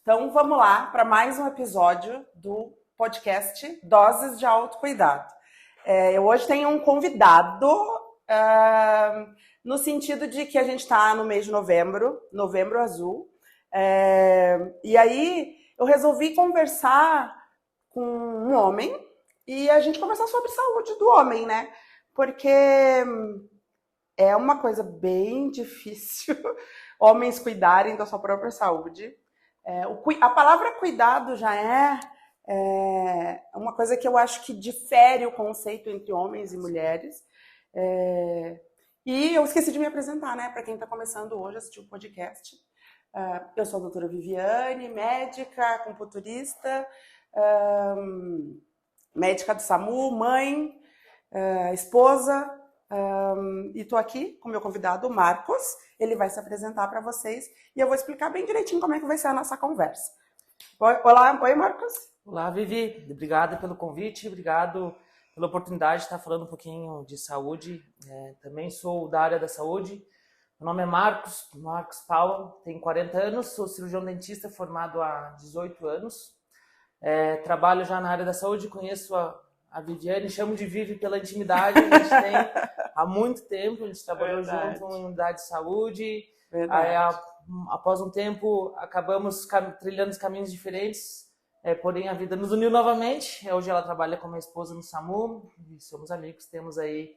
Então vamos lá para mais um episódio do podcast Doses de Autocuidado. Eu hoje tenho um convidado no sentido de que a gente está no mês de novembro, Novembro Azul, e aí eu resolvi conversar com um homem e a gente conversar sobre saúde do homem, né? Porque é uma coisa bem difícil homens cuidarem da sua própria saúde. A palavra cuidado já é uma coisa que eu acho que difere o conceito entre homens e mulheres. E eu esqueci de me apresentar, né? Para quem está começando hoje a assistir o podcast. Eu sou a doutora Viviane, médica, acupunturista, médica do SAMU, mãe, esposa, e estou aqui com o meu convidado, o Marcos. Ele vai se apresentar para vocês e eu vou explicar bem direitinho como é que vai ser a nossa conversa. Olá, oi Marcos. Olá, Vivi. Obrigado pelo convite, obrigado pela oportunidade de estar falando um pouquinho de saúde. Também sou da área da saúde. Meu nome é Marcos Paula, tenho 40 anos, sou cirurgião dentista formado há 18 anos. Trabalho já na área da saúde, conheço a Viviane, chamo de Vivi pela intimidade, a gente tem há muito tempo, a gente trabalhou junto em unidade de saúde. Aí, após um tempo, acabamos trilhando caminhos diferentes, porém a vida nos uniu novamente. Hoje ela trabalha com minha esposa no SAMU, e somos amigos, temos aí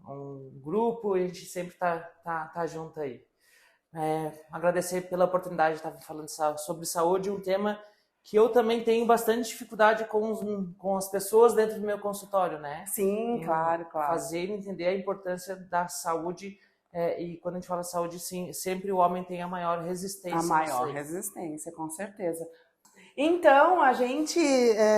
um grupo e a gente sempre tá junto aí. Agradecer pela oportunidade de estar falando sobre saúde, um tema que eu também tenho bastante dificuldade com as pessoas dentro do meu consultório, né? Sim, claro. Fazer entender a importância da saúde, e quando a gente fala saúde, sim, sempre o homem tem a maior resistência. A maior resistência, com certeza. Então, a gente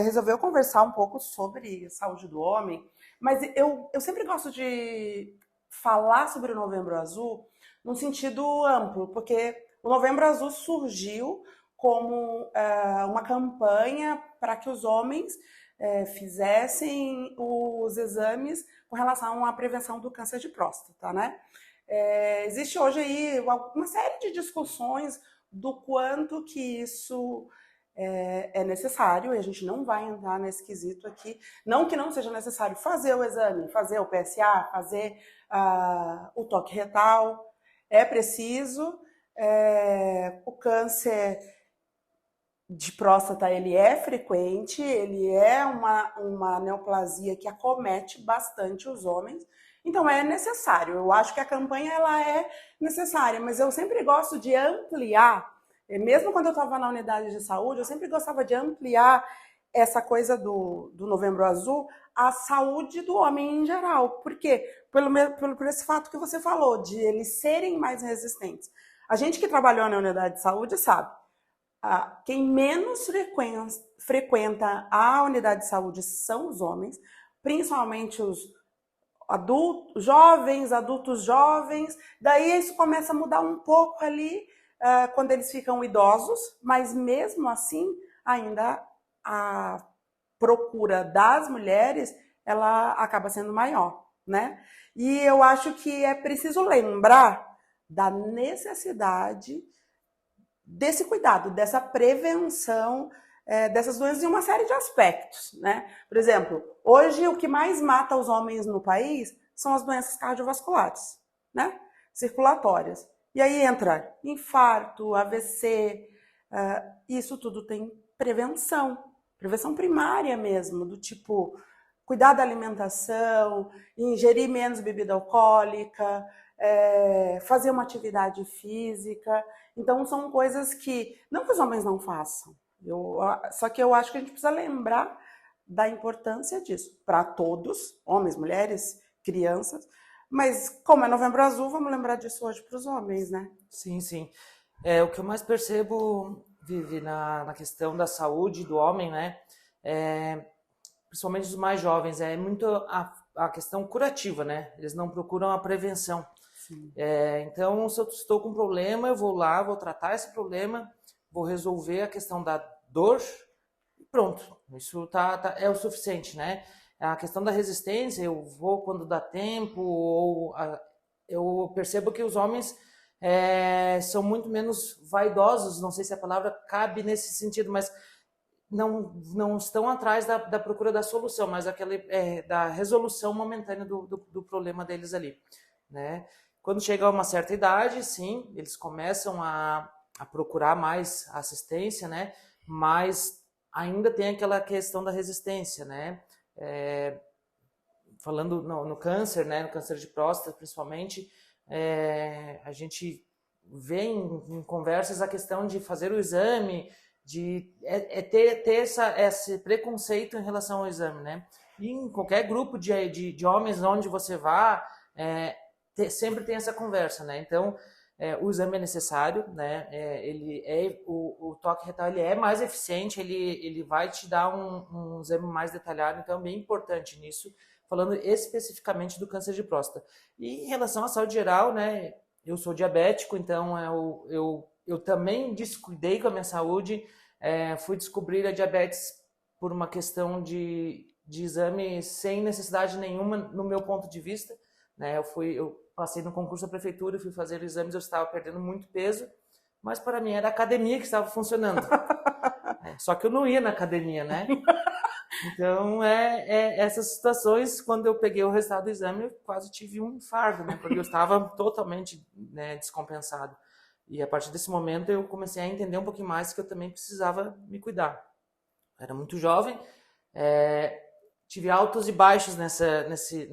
resolveu conversar um pouco sobre saúde do homem, mas eu sempre gosto de falar sobre o Novembro Azul num sentido amplo, porque o Novembro Azul surgiu como uma campanha para que os homens fizessem os exames com relação à prevenção do câncer de próstata, né? Existe hoje aí uma série de discussões do quanto que isso é necessário, e a gente não vai entrar nesse quesito aqui. Não que não seja necessário fazer o exame, fazer o PSA, fazer o toque retal, é preciso. O câncer de próstata, ele é frequente, ele é uma neoplasia que acomete bastante os homens, então é necessário. Eu acho que a campanha ela é necessária, mas eu sempre gosto de ampliar, mesmo quando eu estava na unidade de saúde, eu sempre gostava de ampliar essa coisa do Novembro Azul à saúde do homem em geral. Por quê? Por esse fato que você falou, de eles serem mais resistentes. A gente que trabalhou na unidade de saúde sabe, quem menos frequenta a unidade de saúde são os homens, principalmente os adultos jovens. Daí isso começa a mudar um pouco ali quando eles ficam idosos, mas mesmo assim ainda a procura das mulheres ela acaba sendo maior, né? E eu acho que é preciso lembrar da necessidade desse cuidado, dessa prevenção dessas doenças em uma série de aspectos, né? Por exemplo, hoje o que mais mata os homens no país são as doenças cardiovasculares, né? Circulatórias. E aí entra infarto, AVC, isso tudo tem prevenção primária mesmo, do tipo cuidar da alimentação, ingerir menos bebida alcoólica, fazer uma atividade física. Então são coisas que, não que os homens não façam, só que eu acho que a gente precisa lembrar da importância disso, para todos, homens, mulheres, crianças, mas como é Novembro Azul, vamos lembrar disso hoje para os homens, né? Sim, sim. O que eu mais percebo, Vivi, na questão da saúde do homem, né, principalmente os mais jovens, é muito a questão curativa, né? Eles não procuram a prevenção. Então, se eu estou com um problema, eu vou lá, vou tratar esse problema, vou resolver a questão da dor e pronto. Isso é o suficiente, né? A questão da resistência, eu vou quando dá tempo, ou eu percebo que os homens são muito menos vaidosos, não sei se a palavra cabe nesse sentido, mas não estão atrás da procura da solução, mas da resolução momentânea do problema deles ali, né? Quando chega a uma certa idade, sim, eles começam a procurar mais assistência, né? Mas ainda tem aquela questão da resistência, né? Falando no câncer, né? No câncer de próstata, principalmente, a gente vê em conversas a questão de fazer o exame, de ter esse preconceito em relação ao exame, né? E em qualquer grupo de homens onde você vá, sempre tem essa conversa, né? Então, o exame é necessário, né? O toque retal ele é mais eficiente, ele vai te dar um exame mais detalhado, então é bem importante nisso, falando especificamente do câncer de próstata. E em relação à saúde geral, né? Eu sou diabético, então eu também descuidei com a minha saúde, fui descobrir a diabetes por uma questão de exame sem necessidade nenhuma, no meu ponto de vista, né? Eu passei no concurso da prefeitura, fui fazer exames, eu estava perdendo muito peso, mas para mim era a academia que estava funcionando. Só que eu não ia na academia, né? Então, essas situações, quando eu peguei o resultado do exame, eu quase tive um infarto, né? Porque eu estava totalmente, né, descompensado. E a partir desse momento eu comecei a entender um pouquinho mais que eu também precisava me cuidar. Eu era muito jovem, tive altos e baixos nesse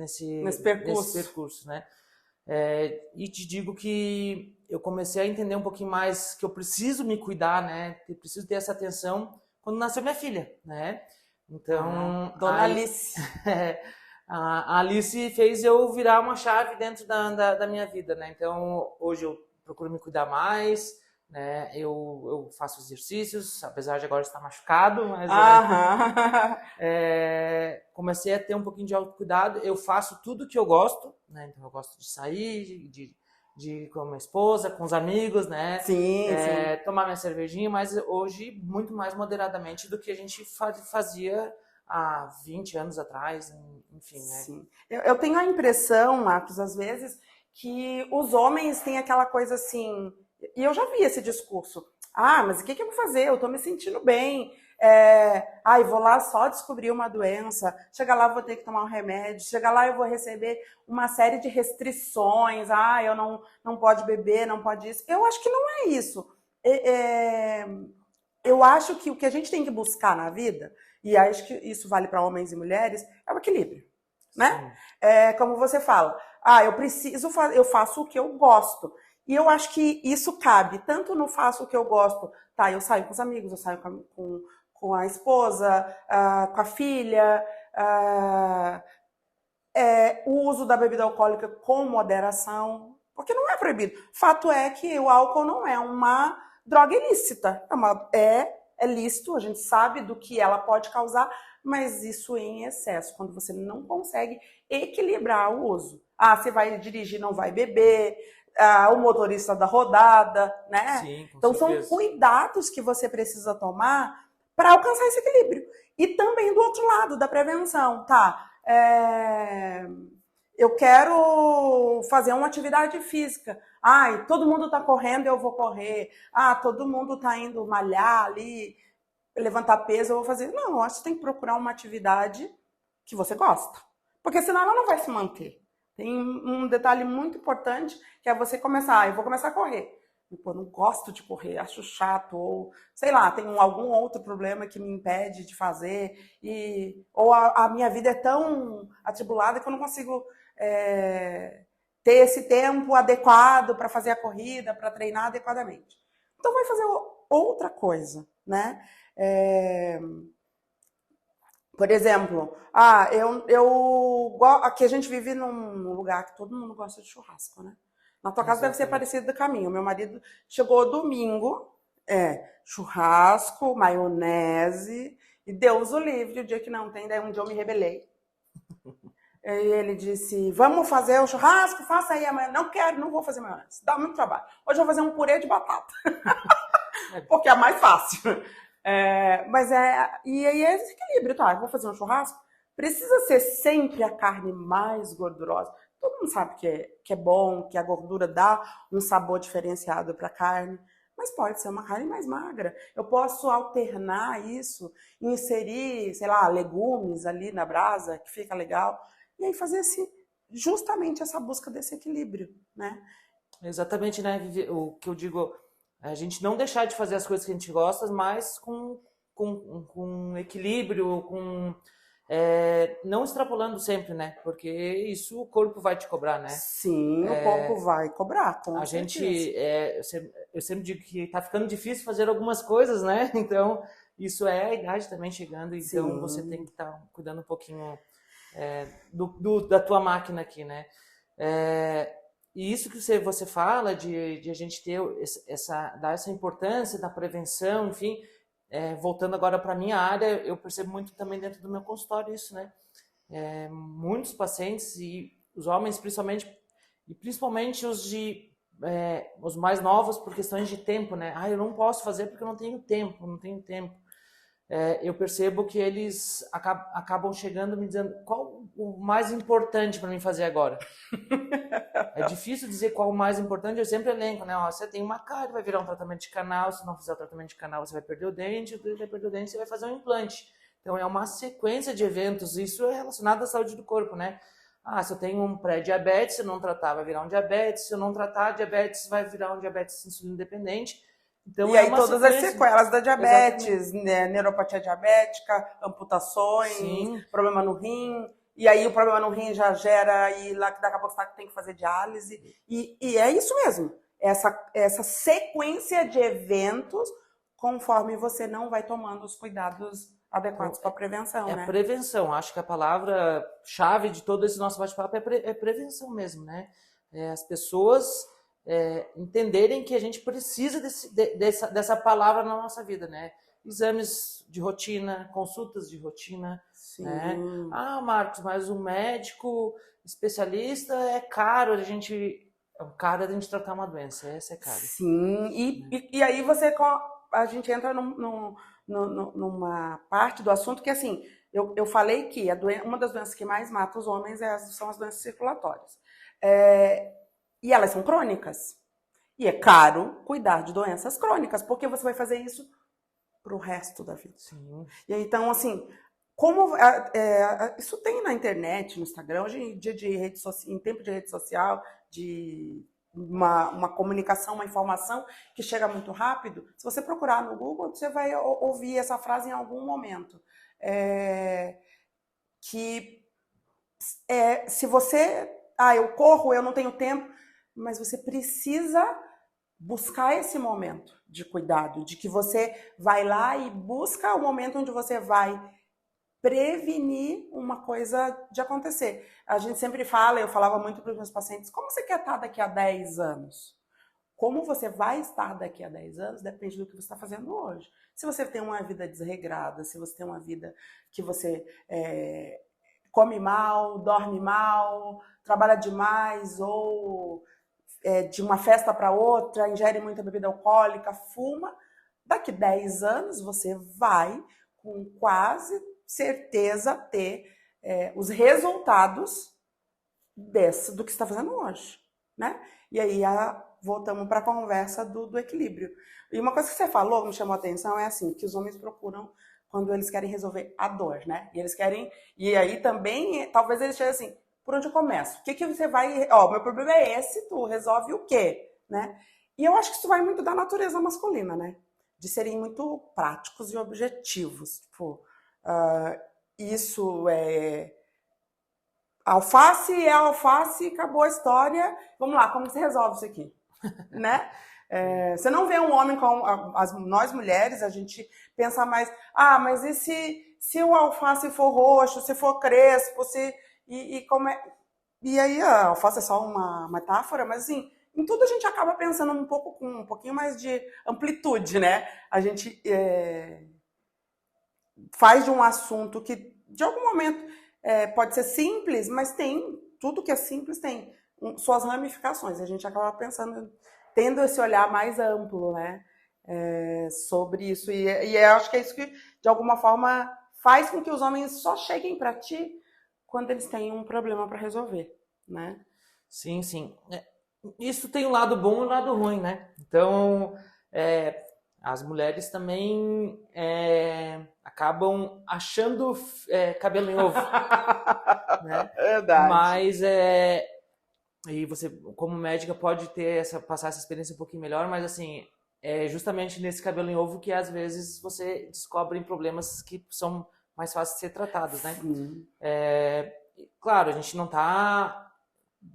percurso, né? E te digo que eu comecei a entender um pouquinho mais que eu preciso me cuidar, né? Que eu preciso ter essa atenção quando nasceu minha filha, né? Então, Dona Alice. A Alice fez eu virar uma chave dentro da minha vida, né? Então, hoje eu procuro me cuidar mais, né? Eu faço exercícios, apesar de agora estar machucado, mas comecei a ter um pouquinho de autocuidado. Eu faço tudo que eu gosto, né? Então, eu gosto de sair, de com a minha esposa, com os amigos, né? Sim. Tomar minha cervejinha, mas hoje muito mais moderadamente do que a gente fazia há 20 anos atrás, enfim, né? Sim. Eu tenho a impressão, Marcos, às vezes, que os homens têm aquela coisa assim, e eu já vi esse discurso, mas o que eu vou fazer? Eu tô me sentindo bem, vou lá só descobrir uma doença, chega lá vou ter que tomar um remédio, chega lá eu vou receber uma série de restrições, eu não pode beber, não pode isso. Eu acho que não é isso. Eu acho que o que a gente tem que buscar na vida, e acho que isso vale para homens e mulheres, é o equilíbrio, né? Como você fala, eu faço o que eu gosto. E eu acho que isso cabe tanto no faço o que eu gosto, tá? Eu saio com os amigos, eu saio com a esposa, com a filha, o uso da bebida alcoólica com moderação, porque não é proibido. Fato é que o álcool não é uma droga ilícita, é lícito, a gente sabe do que ela pode causar, mas isso em excesso, quando você não consegue equilibrar o uso. Você vai dirigir, não vai beber, o motorista da rodada, né? Sim, com então certeza. São cuidados que você precisa tomar para alcançar esse equilíbrio. E também do outro lado, da prevenção, tá? Eu quero fazer uma atividade física. Todo mundo está correndo, eu vou correr. Todo mundo está indo malhar ali, levantar peso, eu vou fazer. Não, eu acho que você tem que procurar uma atividade que você gosta. Porque senão ela não vai se manter. Tem um detalhe muito importante, que é você começar. Eu vou começar a correr. Eu não gosto de correr, acho chato, ou sei lá, tem algum outro problema que me impede de fazer, ou a minha vida é tão atribulada que eu não consigo ter esse tempo adequado para fazer a corrida, para treinar adequadamente. Então vai fazer outra coisa, né? Por exemplo, aqui a gente vive num lugar que todo mundo gosta de churrasco, né? Na tua casa deve ser parecido do caminho. Meu marido chegou domingo, churrasco, maionese, e Deus o livre, o dia que não tem, daí um dia eu me rebelei. E ele disse, vamos fazer o churrasco, faça aí amanhã. Não quero, não vou fazer maionese, dá muito trabalho. Hoje eu vou fazer um purê de batata, porque é mais fácil. E aí é esse equilíbrio, tá? Eu vou fazer um churrasco, precisa ser sempre a carne mais gordurosa. Todo mundo sabe que é bom, que a gordura dá um sabor diferenciado para a carne, mas pode ser uma carne mais magra. Eu posso alternar isso, inserir, sei lá, legumes ali na brasa, que fica legal, e aí fazer justamente essa busca desse equilíbrio, né? Exatamente, né? O que eu digo, a gente não deixar de fazer as coisas que a gente gosta, mas com equilíbrio, não extrapolando sempre, né? Porque isso o corpo vai te cobrar, né? Sim, o corpo vai cobrar, com A certeza. gente, eu sempre digo que tá ficando difícil fazer algumas coisas, né? Então, isso é a idade também chegando, então Sim. você tem que estar cuidando um pouquinho da tua máquina aqui, né? E isso que você fala de a gente ter dar essa importância da prevenção, enfim, voltando agora para a minha área, eu percebo muito também dentro do meu consultório isso, né? Muitos pacientes e os homens principalmente os mais novos por questões de tempo, né? Eu não posso fazer porque eu não tenho tempo. Eu percebo que eles acabam chegando me dizendo qual o mais importante para mim fazer agora. É difícil dizer qual o mais importante, eu sempre elenco, né? Você tem uma cárie, vai virar um tratamento de canal, se não fizer o tratamento de canal, você vai perder o dente, você vai fazer um implante. Então é uma sequência de eventos, isso é relacionado à saúde do corpo, né? Se eu tenho um pré-diabetes, se eu não tratar, vai virar um diabetes, se eu não tratar, diabetes vai virar um diabetes insulino dependente. Então, e aí todas as sequelas da diabetes, né? Neuropatia diabética, amputações, sim, problema no rim, e aí o problema no rim já gera, e lá daqui a pouco você tem que fazer diálise, e é isso mesmo, essa sequência de eventos, conforme você não vai tomando os cuidados adequados para a prevenção, né? Prevenção, acho que a palavra-chave de todo esse nosso bate-papo é prevenção mesmo, né? As pessoas entenderem que a gente precisa dessa palavra na nossa vida, né? Exames de rotina, consultas de rotina, sim, né? Marcos, mas o médico especialista é caro, a gente tratar uma doença, essa é caro. Sim, e aí a gente entra numa parte do assunto que, assim, eu falei que uma das doenças que mais mata os homens são as doenças circulatórias. E elas são crônicas. E é caro cuidar de doenças crônicas, porque você vai fazer isso pro resto da vida. Sim. E então, assim, isso tem na internet, no Instagram, hoje em dia em tempo de rede social, de uma comunicação, uma informação que chega muito rápido, se você procurar no Google, você vai ouvir essa frase em algum momento. Se você... eu corro, eu não tenho tempo, mas você precisa buscar esse momento de cuidado, de que você vai lá e busca o momento onde você vai prevenir uma coisa de acontecer. A gente sempre fala, eu falava muito para os meus pacientes, como você quer estar daqui a 10 anos? Como você vai estar daqui a 10 anos depende do que você está fazendo hoje. Se você tem uma vida desregrada, se você tem uma vida que você come mal, dorme mal, trabalha demais ou de uma festa para outra, ingere muita bebida alcoólica, fuma, daqui 10 anos você vai, com quase certeza, ter os resultados do que você está fazendo hoje, né? E aí voltamos para a conversa do equilíbrio. E uma coisa que você falou, me chamou a atenção, é assim, que os homens procuram quando eles querem resolver a dor, né? E eles querem... E aí também, talvez eles cheguem assim, por onde eu começo? O que você vai... meu problema é esse, tu resolve o quê? Né? E eu acho que isso vai muito da natureza masculina, né? De serem muito práticos e objetivos. Tipo, isso é... Alface é alface, acabou a história. Vamos lá, como você resolve isso aqui? Né? Você não vê um homem como nós mulheres, a gente pensa mais, mas e se o alface for roxo, se for crespo, e aí a alface é só uma metáfora, mas assim, em tudo a gente acaba pensando com um pouquinho mais de amplitude, né? A gente faz de um assunto que de algum momento pode ser simples, mas tudo que é simples tem suas ramificações. A gente acaba pensando, tendo esse olhar mais amplo, né, sobre isso. E eu acho que é isso que, de alguma forma, faz com que os homens só cheguem para ti quando eles têm um problema para resolver, né? Sim, sim. Isso tem um lado bom e um lado ruim, né? Então, as mulheres também acabam achando cabelo em ovo, né? Verdade. Mas e você, como médica, pode passar essa experiência um pouquinho melhor, mas assim, é justamente nesse cabelo em ovo que às vezes você descobre problemas que são mais fáceis de ser tratados, né? Sim. Claro, a gente não está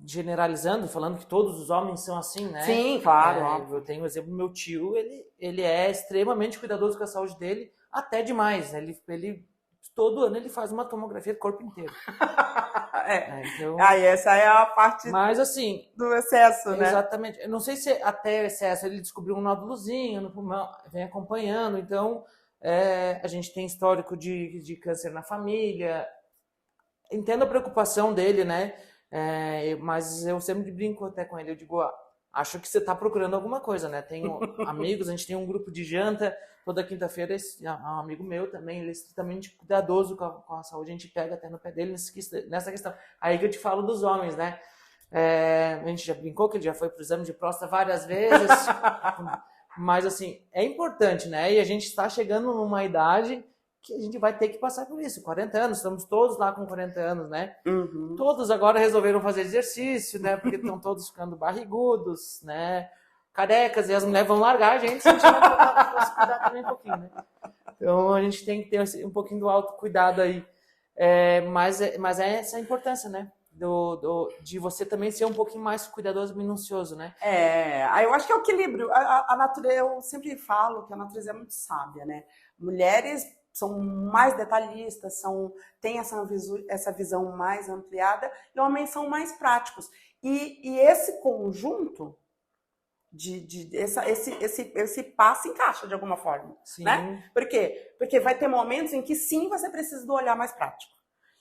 generalizando, falando que todos os homens são assim, né? Sim, claro, óbvio. Eu tenho o exemplo do meu tio, ele é extremamente cuidadoso com a saúde dele, até demais, né? Ele todo ano ele faz uma tomografia do corpo inteiro. Então... Aí essa é a parte mas, assim, do excesso, né? Exatamente. Eu não sei se até o excesso ele descobriu um nódulozinho no pulmão, vem acompanhando, então a gente tem histórico de câncer na família. Entendo a preocupação dele, né? Mas eu sempre brinco até com ele, eu digo, acho que você está procurando alguma coisa, né? Tenho amigos, a gente tem um grupo de janta toda quinta-feira, é um amigo meu também, ele é extremamente cuidadoso com a saúde, a gente pega até no pé dele nessa questão. Aí que eu te falo dos homens, né? A gente já brincou que ele já foi para o exame de próstata várias vezes, mas assim, é importante, né? E a gente está chegando numa idade que a gente vai ter que passar por isso, 40 anos, estamos todos lá com 40 anos, né? Uhum. Todos agora resolveram fazer exercício, né? Porque estão todos ficando barrigudos, né? Carecas, e as mulheres vão largar a gente se a gente não se cuidar também um pouquinho, né? Então a gente tem que ter um pouquinho do autocuidado aí. Mas é essa a importância, né? De você também ser um pouquinho mais cuidadoso e minucioso, né? Eu acho que é o equilíbrio. A natureza, eu sempre falo que a natureza é muito sábia, né? Mulheres são mais detalhistas, têm essa visão mais ampliada, e homens são mais práticos. E esse conjunto esse passo encaixa de alguma forma, Sim. Né? Por quê? Porque vai ter momentos em que sim, você precisa do olhar mais prático.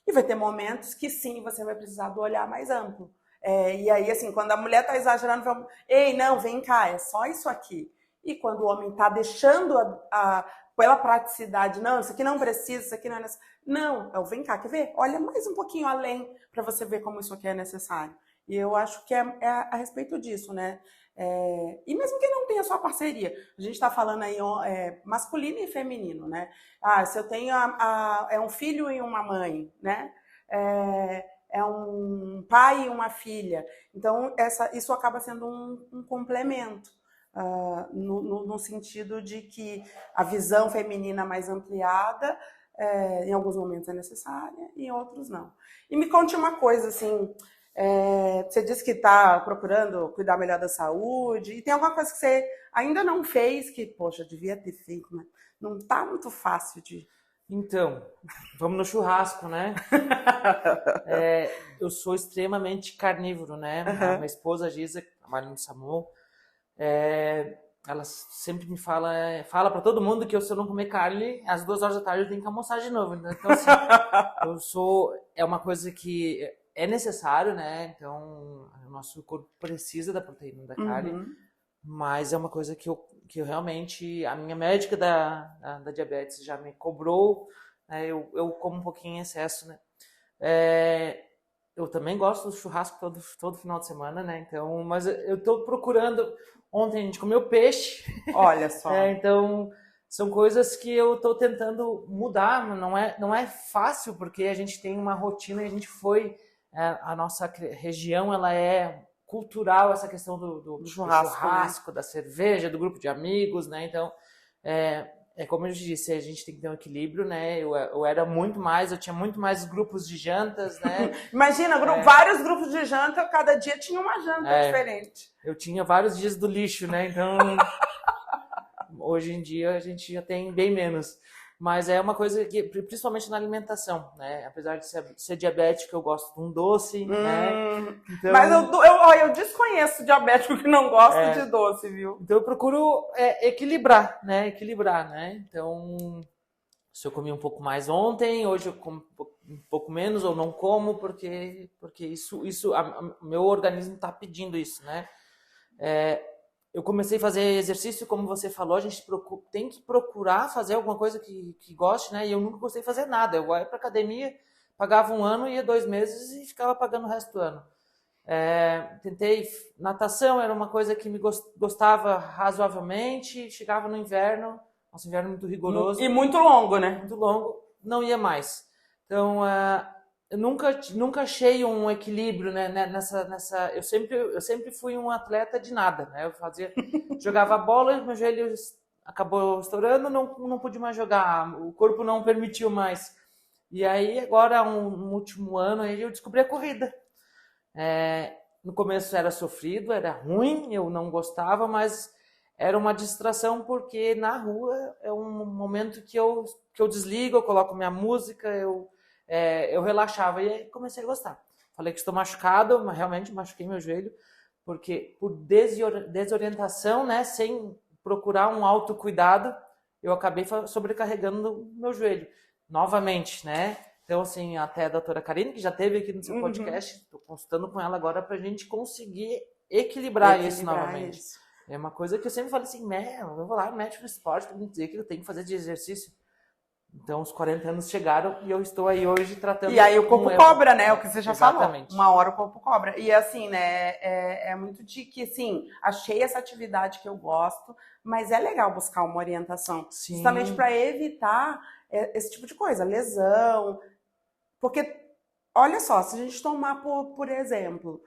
E vai ter momentos que sim, você vai precisar do olhar mais amplo. E aí, assim, quando a mulher tá exagerando, ei, não, vem cá, é só isso aqui. E quando o homem tá deixando pela praticidade, não, isso aqui não precisa, isso aqui não é necessário. Não, vem cá, quer ver? Olha mais um pouquinho além para você ver como isso aqui é necessário. E eu acho que é a respeito disso, né? E mesmo que não tenha só parceria, a gente está falando aí masculino e feminino, né? Se eu tenho um filho e uma mãe, né? É um pai e uma filha. Então, isso acaba sendo um complemento, no sentido de que a visão feminina mais ampliada, em alguns momentos é necessária, em outros não. E me conte uma coisa, assim... você disse que está procurando cuidar melhor da saúde, e tem alguma coisa que você ainda não fez que, poxa, devia ter feito, mas não está muito fácil de... Então, vamos no churrasco, né? Eu sou extremamente carnívoro, né? A minha esposa, a Giza, que trabalha no SAMU, ela sempre me fala para todo mundo que se eu não comer carne, às 2 horas da tarde eu tenho que almoçar de novo. Então, assim, é uma coisa que... é necessário, né? Então, o nosso corpo precisa da proteína da carne, mas é uma coisa que eu realmente... A minha médica da diabetes já me cobrou, né? Eu como um pouquinho em excesso, né? Eu também gosto do churrasco todo final de semana, né? Então, mas eu tô procurando... Ontem a gente comeu peixe. Olha só. Então... São coisas que eu estou tentando mudar, não é fácil, porque a gente tem uma rotina e a gente a nossa região ela é cultural, essa questão do churrasco, né? Da cerveja, do grupo de amigos, né? Então, como eu disse, a gente tem que ter um equilíbrio, né? Eu tinha muito mais grupos de jantas, né? Imagina, vários grupos de janta, cada dia tinha uma janta diferente. Eu tinha vários dias do lixo, né? Então, hoje em dia a gente já tem bem menos. Mas é uma coisa que, principalmente na alimentação, né? Apesar de ser diabético, eu gosto de um doce, né? Então... Mas eu desconheço diabético que não gosta de doce, viu? Então eu procuro equilibrar, né? Então, se eu comi um pouco mais ontem, hoje eu como um pouco menos ou não como, porque meu organismo está pedindo isso, né? Eu comecei a fazer exercício, como você falou, a gente tem que procurar fazer alguma coisa que goste, né? E eu nunca gostei de fazer nada. Eu ia para academia, pagava 1 ano, ia 2 meses e ficava pagando o resto do ano. Tentei natação, era uma coisa que me gostava razoavelmente. Chegava no inverno, nosso inverno muito rigoroso. E muito longo, né? Muito longo, não ia mais. Então, eu nunca achei um equilíbrio, né, nessa. Eu sempre fui um atleta de nada, né? Jogava bola, meu joelho acabou estourando, não pude mais jogar, o corpo não permitiu mais. E aí, agora, no último ano, aí eu descobri a corrida. No começo era sofrido, era ruim, eu não gostava, mas era uma distração, porque na rua é um momento que eu desligo, eu coloco minha música, eu relaxava, e aí comecei a gostar. Falei que estou machucado, mas realmente machuquei meu joelho, porque por desorientação, né, sem procurar um autocuidado, eu acabei sobrecarregando meu joelho, novamente, né? Então, assim, até a doutora Karine, que já esteve aqui no seu podcast, estou consultando com ela agora para a gente conseguir equilibrar isso novamente. Isso. É uma coisa que eu sempre falei assim, eu vou lá, médico do esporte, para me dizer que eu tenho que fazer de exercício. Então, os 40 anos chegaram e eu estou aí hoje tratando... E aí o corpo cobra, né? O que você já Exatamente. falou. Uma hora o corpo cobra. E assim, né? É muito de que, assim, achei essa atividade que eu gosto, mas é legal buscar uma orientação. Sim. Justamente para evitar esse tipo de coisa, lesão. Porque, olha só, se a gente tomar, por exemplo,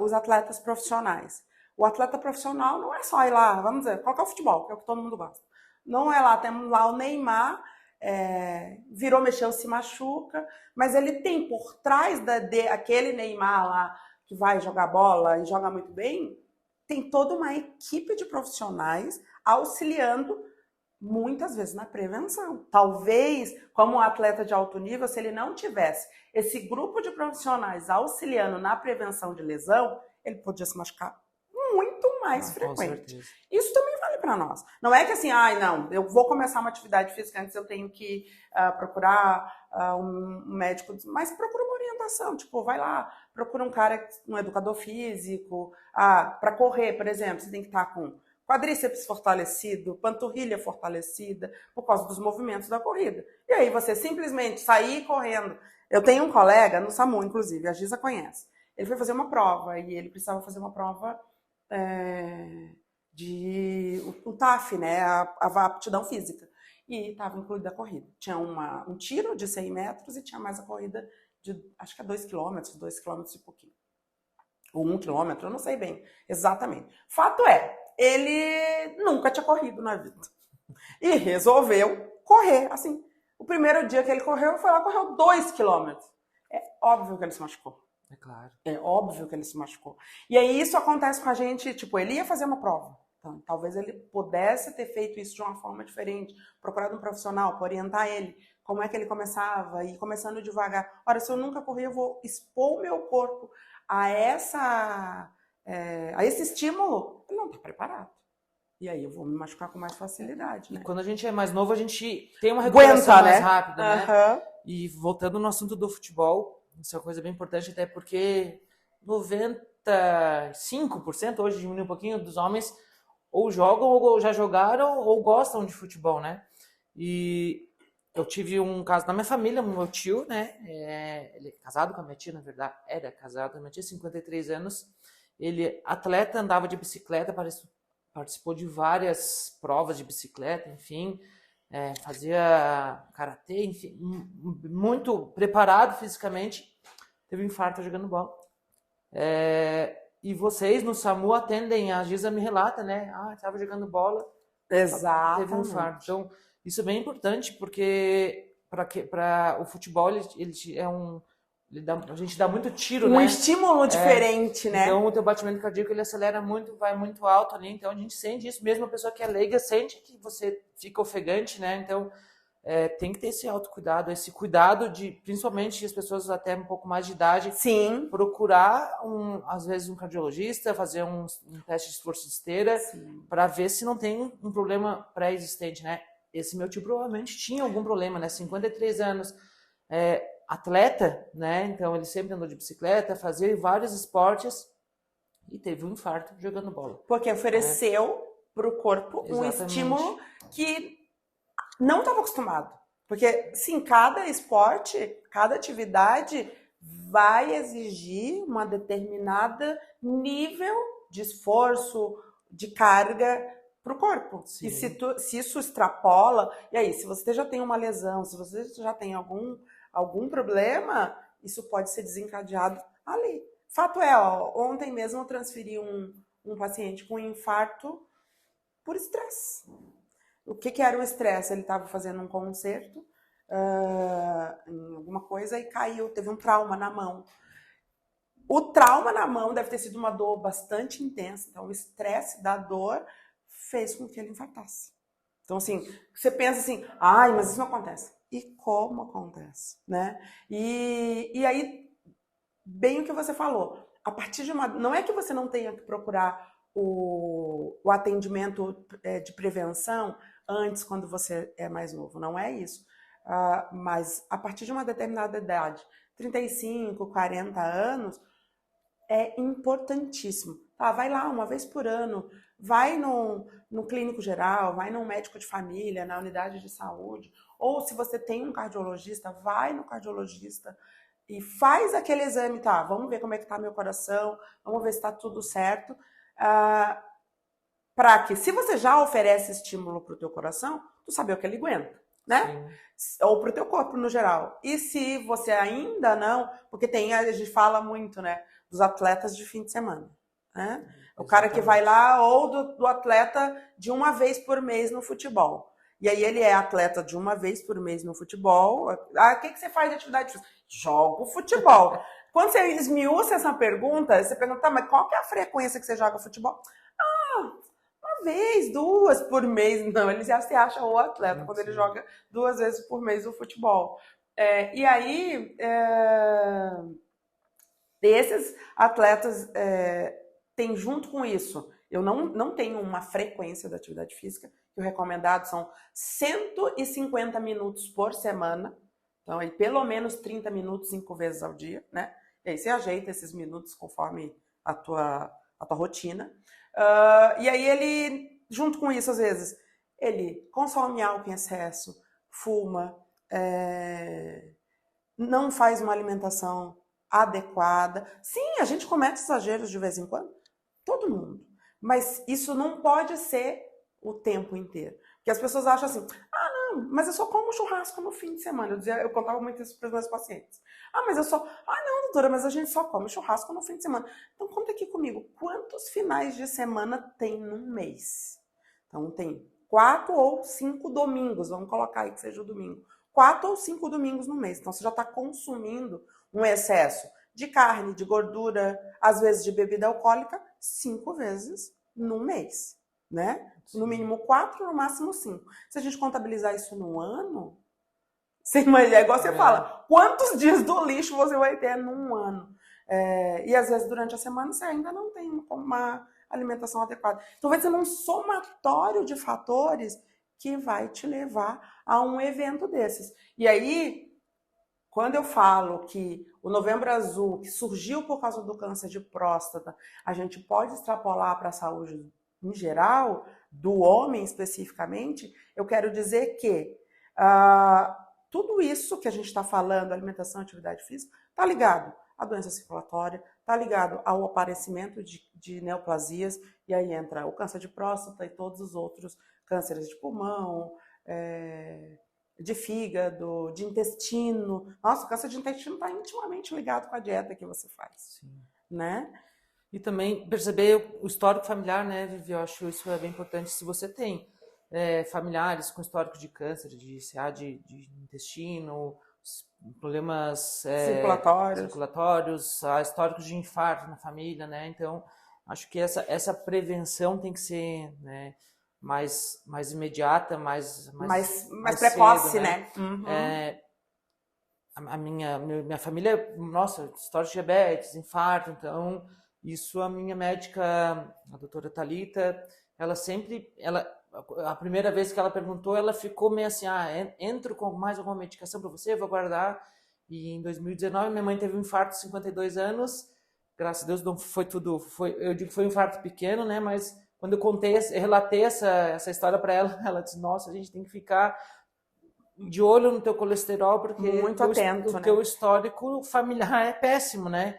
os atletas profissionais. O atleta profissional não é só ir lá, vamos dizer, qual que é o futebol, que é o que todo mundo gosta. Não é lá, temos lá o Neymar, virou, mexeu, se machuca, mas ele tem por trás aquele Neymar lá, que vai jogar bola e joga muito bem, tem toda uma equipe de profissionais auxiliando muitas vezes na prevenção. Talvez, como um atleta de alto nível, se ele não tivesse esse grupo de profissionais auxiliando na prevenção de lesão, ele podia se machucar muito mais frequente. Isso também vale para nós. Não é que assim, não, eu vou começar uma atividade física, antes eu tenho que procurar um médico, mas procura uma orientação, tipo, vai lá, procura um educador físico, para correr, por exemplo, você tem que estar com quadríceps fortalecido, panturrilha fortalecida, por causa dos movimentos da corrida. E aí você simplesmente sair correndo. Eu tenho um colega, no SAMU, inclusive, a Giza conhece. Ele foi fazer uma prova, e ele precisava fazer uma prova o TAF, né, a aptidão física. E estava incluída a corrida. Tinha um tiro de 100 metros e tinha mais a corrida de, acho que é 2 quilômetros e pouquinho. Ou 1 quilômetro, eu não sei bem exatamente. Fato é, ele nunca tinha corrido na vida. E resolveu correr, assim. O primeiro dia que ele correu, foi lá, correu 2 quilômetros. É óbvio que ele se machucou. É claro. É óbvio que ele se machucou. E aí isso acontece com a gente, tipo, ele ia fazer uma prova. Então, talvez ele pudesse ter feito isso de uma forma diferente, procurado um profissional para orientar ele, como é que ele começava, e começando devagar. Ora, se eu nunca correr, eu vou expor o meu corpo a esse estímulo, ele não está preparado. E aí eu vou me machucar com mais facilidade, né? E quando a gente é mais novo, a gente tem uma recuperação mais rápida, né? E voltando no assunto do futebol, isso é uma coisa bem importante, até porque 95%, hoje diminuiu um pouquinho, dos homens ou jogam, ou já jogaram, ou gostam de futebol, né? E eu tive um caso na minha família, meu tio, né? Ele é casado com a minha tia, na verdade, era casado com a minha tia, 53 anos. Ele, atleta, andava de bicicleta, participou de várias provas de bicicleta, enfim, fazia karatê, enfim, muito preparado fisicamente, teve um infarto jogando bola. E vocês no SAMU atendem, a Giza me relata, né? Estava jogando bola, exatamente, teve um infarto. Então, isso é bem importante, porque para o futebol a gente dá muito tiro, né? Um estímulo diferente, né? Então o teu batimento cardíaco ele acelera muito, vai muito alto ali, então a gente sente isso, mesmo a pessoa que é leiga sente que você fica ofegante, né? Então tem que ter esse autocuidado, esse cuidado de, principalmente as pessoas até um pouco mais de idade, sim, procurar às vezes um cardiologista, fazer um teste de esforço de esteira, para ver se não tem um problema pré-existente, né? Esse meu tio provavelmente tinha algum problema, né? 53 anos, atleta, né? Então ele sempre andou de bicicleta, fazia vários esportes e teve um infarto jogando bola. Porque ofereceu para o corpo um estímulo que não estava acostumado. Porque, sim, cada esporte, cada atividade vai exigir uma determinada nível de esforço, de carga para o corpo. Sim. E se isso extrapola, e aí, se você já tem uma lesão, se você já tem algum problema, isso pode ser desencadeado ali. Fato é, ontem mesmo eu transferi um paciente com infarto por estresse. O que era o estresse? Ele estava fazendo um concerto em alguma coisa e caiu, teve um trauma na mão. O trauma na mão deve ter sido uma dor bastante intensa, então o estresse da dor fez com que ele infartasse. Então, assim, você pensa assim, mas isso não acontece. E como acontece, né? E aí, bem o que você falou, a partir de não é que você não tenha que procurar o atendimento de prevenção antes, quando você é mais novo, não é isso. Mas a partir de uma determinada idade, 35, 40 anos, é importantíssimo. Vai lá uma vez por ano, vai no clínico geral, vai no médico de família, na unidade de saúde, ou se você tem um cardiologista, vai no cardiologista e faz aquele exame, vamos ver como é que tá meu coração, vamos ver se está tudo certo, para que, se você já oferece estímulo para o teu coração, tu saber o que ele aguenta, né? Sim. Ou para o teu corpo no geral. E se você ainda não, porque a gente fala muito, né, dos atletas de fim de semana, né? O cara que vai lá, ou do atleta de uma vez por mês no futebol. E aí ele é atleta de uma vez por mês no futebol. O que você faz de atividade física? Jogo futebol. Quando você esmiuça essa pergunta, você pergunta, mas qual que é a frequência que você joga futebol? Uma vez, 2 por mês. Não, ele já se acha o atleta quando ele joga 2 vezes por mês o futebol. E aí, esses atletas têm junto com isso, eu não tenho uma frequência da atividade física, que o recomendado são 150 minutos por semana, então aí pelo menos 30 minutos 5 vezes ao dia, né? E aí você ajeita esses minutos conforme a tua rotina. E aí ele, junto com isso, às vezes, ele consome álcool em excesso, fuma, não faz uma alimentação adequada. Sim, a gente comete exageros de vez em quando, todo mundo. Mas isso não pode ser o tempo inteiro. Porque as pessoas acham assim, não, mas eu só como churrasco no fim de semana. Eu contava muito isso para os meus pacientes. Mas eu só... não, doutora, mas a gente só come churrasco no fim de semana. Então, conta aqui comigo, quantos finais de semana tem num mês? Então, tem 4 ou 5 domingos, vamos colocar aí que seja o domingo. 4 ou 5 domingos no mês. Então, você já está consumindo um excesso de carne, de gordura, às vezes de bebida alcoólica, 5 vezes no mês, né? Sim. No mínimo 4, no máximo 5. Se a gente contabilizar isso no ano, é igual você fala, quantos dias do lixo você vai ter num ano? E às vezes durante a semana você ainda não tem uma alimentação adequada. Então vai ser um somatório de fatores que vai te levar a um evento desses. E aí, quando eu falo que o Novembro Azul, que surgiu por causa do câncer de próstata, a gente pode extrapolar para a saúde em geral, do homem especificamente, eu quero dizer que tudo isso que a gente está falando, alimentação e atividade física, está ligado à doença circulatória, está ligado ao aparecimento de neoplasias, e aí entra o câncer de próstata e todos os outros cânceres de pulmão, de fígado, de intestino. Nossa, o câncer de intestino está intimamente ligado com a dieta que você faz. Sim. Né? E também perceber o histórico familiar, né, Vivi? Eu acho isso bem importante. Se você tem familiares com histórico de câncer, de CA de intestino, problemas circulatórios, históricos de infarto na família, né? Então, acho que essa prevenção tem que ser, né, mais imediata, mais precoce, cedo, né? Uhum. A minha família, nossa, história de diabetes, infarto, então isso a minha médica, a doutora Thalita, a primeira vez que ela perguntou, ela ficou meio assim, entro com mais alguma medicação para você, vou guardar. E em 2019 minha mãe teve um infarto, 52 anos, graças a Deus não foi tudo, eu digo que foi um infarto pequeno, né, mas quando eu relatei essa história para ela, ela disse, nossa, a gente tem que ficar de olho no teu colesterol, porque muito atento, o né? teu histórico familiar é péssimo, né?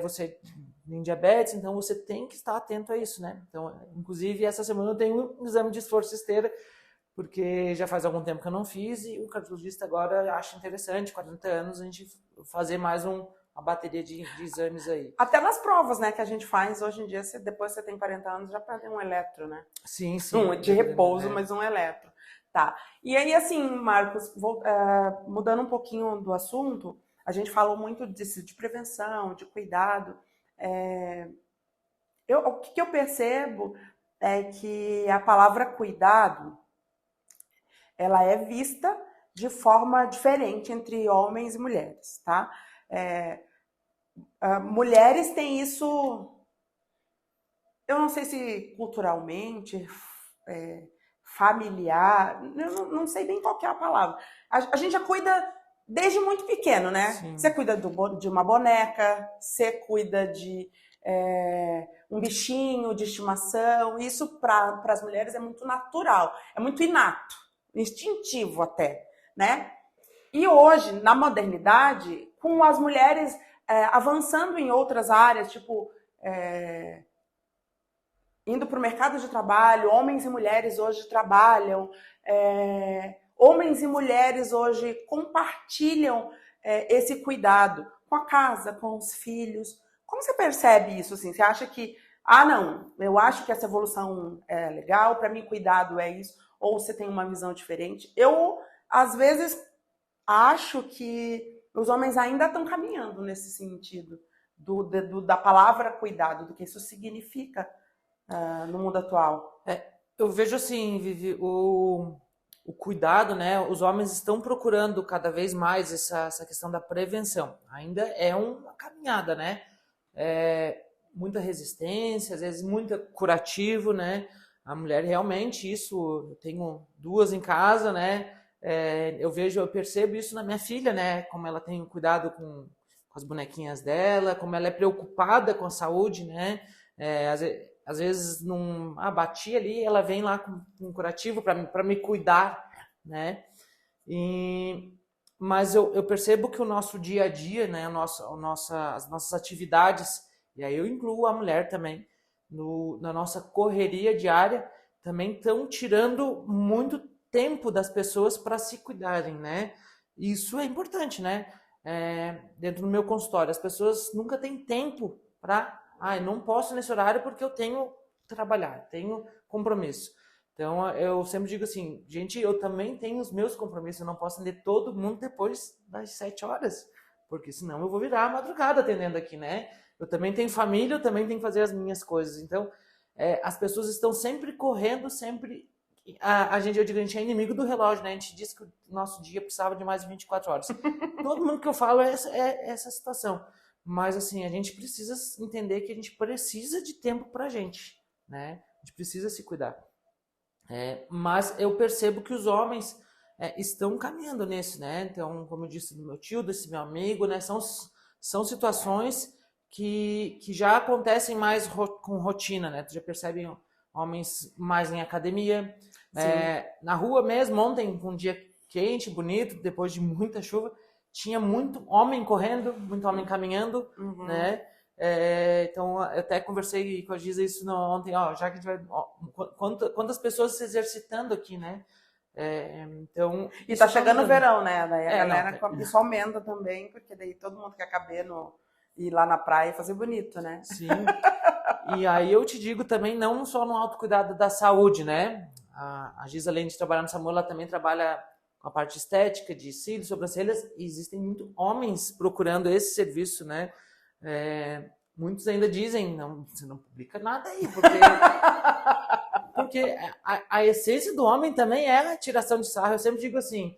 Você tem diabetes, então você tem que estar atento a isso, né? Então, inclusive, essa semana eu tenho um exame de esforço esteira, porque já faz algum tempo que eu não fiz, e o cardiologista agora acha interessante, 40 anos, a gente fazer mais uma bateria de exames aí. Até nas provas, né, que a gente faz hoje em dia, depois que você tem 40 anos, já pode ter um eletro, né? Sim, sim. Um de repouso, mas um eletro. Tá. E aí, assim, Marcos, mudando um pouquinho do assunto, a gente falou muito disso, de prevenção, de cuidado. O que eu percebo é que a palavra cuidado, ela é vista de forma diferente entre homens e mulheres, tá? Mulheres têm isso, eu não sei se culturalmente, familiar, eu não sei bem qual que é a palavra. A gente já cuida desde muito pequeno, né? Sim. Você cuida de uma boneca, você cuida de um bichinho de estimação. Isso para as mulheres é muito natural, é muito inato, instintivo até, né? E hoje, na modernidade, com as mulheres avançando em outras áreas, tipo indo para o mercado de trabalho, homens e mulheres hoje trabalham, homens e mulheres hoje compartilham esse cuidado com a casa, com os filhos. Como você percebe isso? Assim? Você acha que, não, eu acho que essa evolução é legal, para mim cuidado é isso, ou você tem uma visão diferente? Eu, às vezes, acho que os homens ainda estão caminhando nesse sentido da palavra cuidado, do que isso significa no mundo atual. Eu vejo assim, Vivi, o cuidado, né? Os homens estão procurando cada vez mais essa questão da prevenção. Ainda é uma caminhada, né? Muita resistência, às vezes muito curativo, né? A mulher realmente, isso, eu tenho 2 em casa, né? Eu percebo isso na minha filha, né? Como ela tem cuidado com as bonequinhas dela, como ela é preocupada com a saúde, né? Às vezes batia ali, ela vem lá com um curativo para me cuidar, né? Mas eu percebo que o nosso dia a dia, né? As nossas atividades, e aí eu incluo a mulher também, na nossa correria diária, também estão tirando muito tempo das pessoas para se cuidarem, né? Isso é importante, né? Dentro do meu consultório, as pessoas nunca têm tempo para eu não posso nesse horário porque eu tenho que trabalhar, tenho compromisso. Então, eu sempre digo assim, gente, eu também tenho os meus compromissos, eu não posso atender todo mundo depois das 7 horas, porque senão eu vou virar a madrugada atendendo aqui, né? Eu também tenho família, eu também tenho que fazer as minhas coisas. Então, as pessoas estão sempre correndo, sempre... a gente é inimigo do relógio, né? A gente diz que o nosso dia precisava de mais de 24 horas. Todo mundo que eu falo é essa situação. Mas, assim, a gente precisa entender que a gente precisa de tempo pra gente, né? A gente precisa se cuidar. Mas eu percebo que os homens estão caminhando nisso, né? Então, como eu disse do meu tio, desse meu amigo, né? São situações que já acontecem mais com rotina, né? Tu já percebe homens mais em academia, na rua mesmo. Ontem, um dia quente, bonito, depois de muita chuva, tinha muito homem correndo, muito homem caminhando, né? Então, eu até conversei com a Giza isso ontem, já que a gente vai... quantas pessoas se exercitando aqui, né? Então, e tá chegando o verão, né? Daí a galera isso aumenta também, porque daí todo mundo quer caber ir lá na praia e fazer bonito, né? Sim. E aí eu te digo também, não só no autocuidado da saúde, né? A Giza, além de trabalhar no SAMU, ela também trabalha com a parte estética, de cílios, sobrancelhas, e existem muitos homens procurando esse serviço, né? Muitos ainda dizem, não, você não publica nada aí, porque a essência do homem também é a tiração de sarro. Eu sempre digo assim,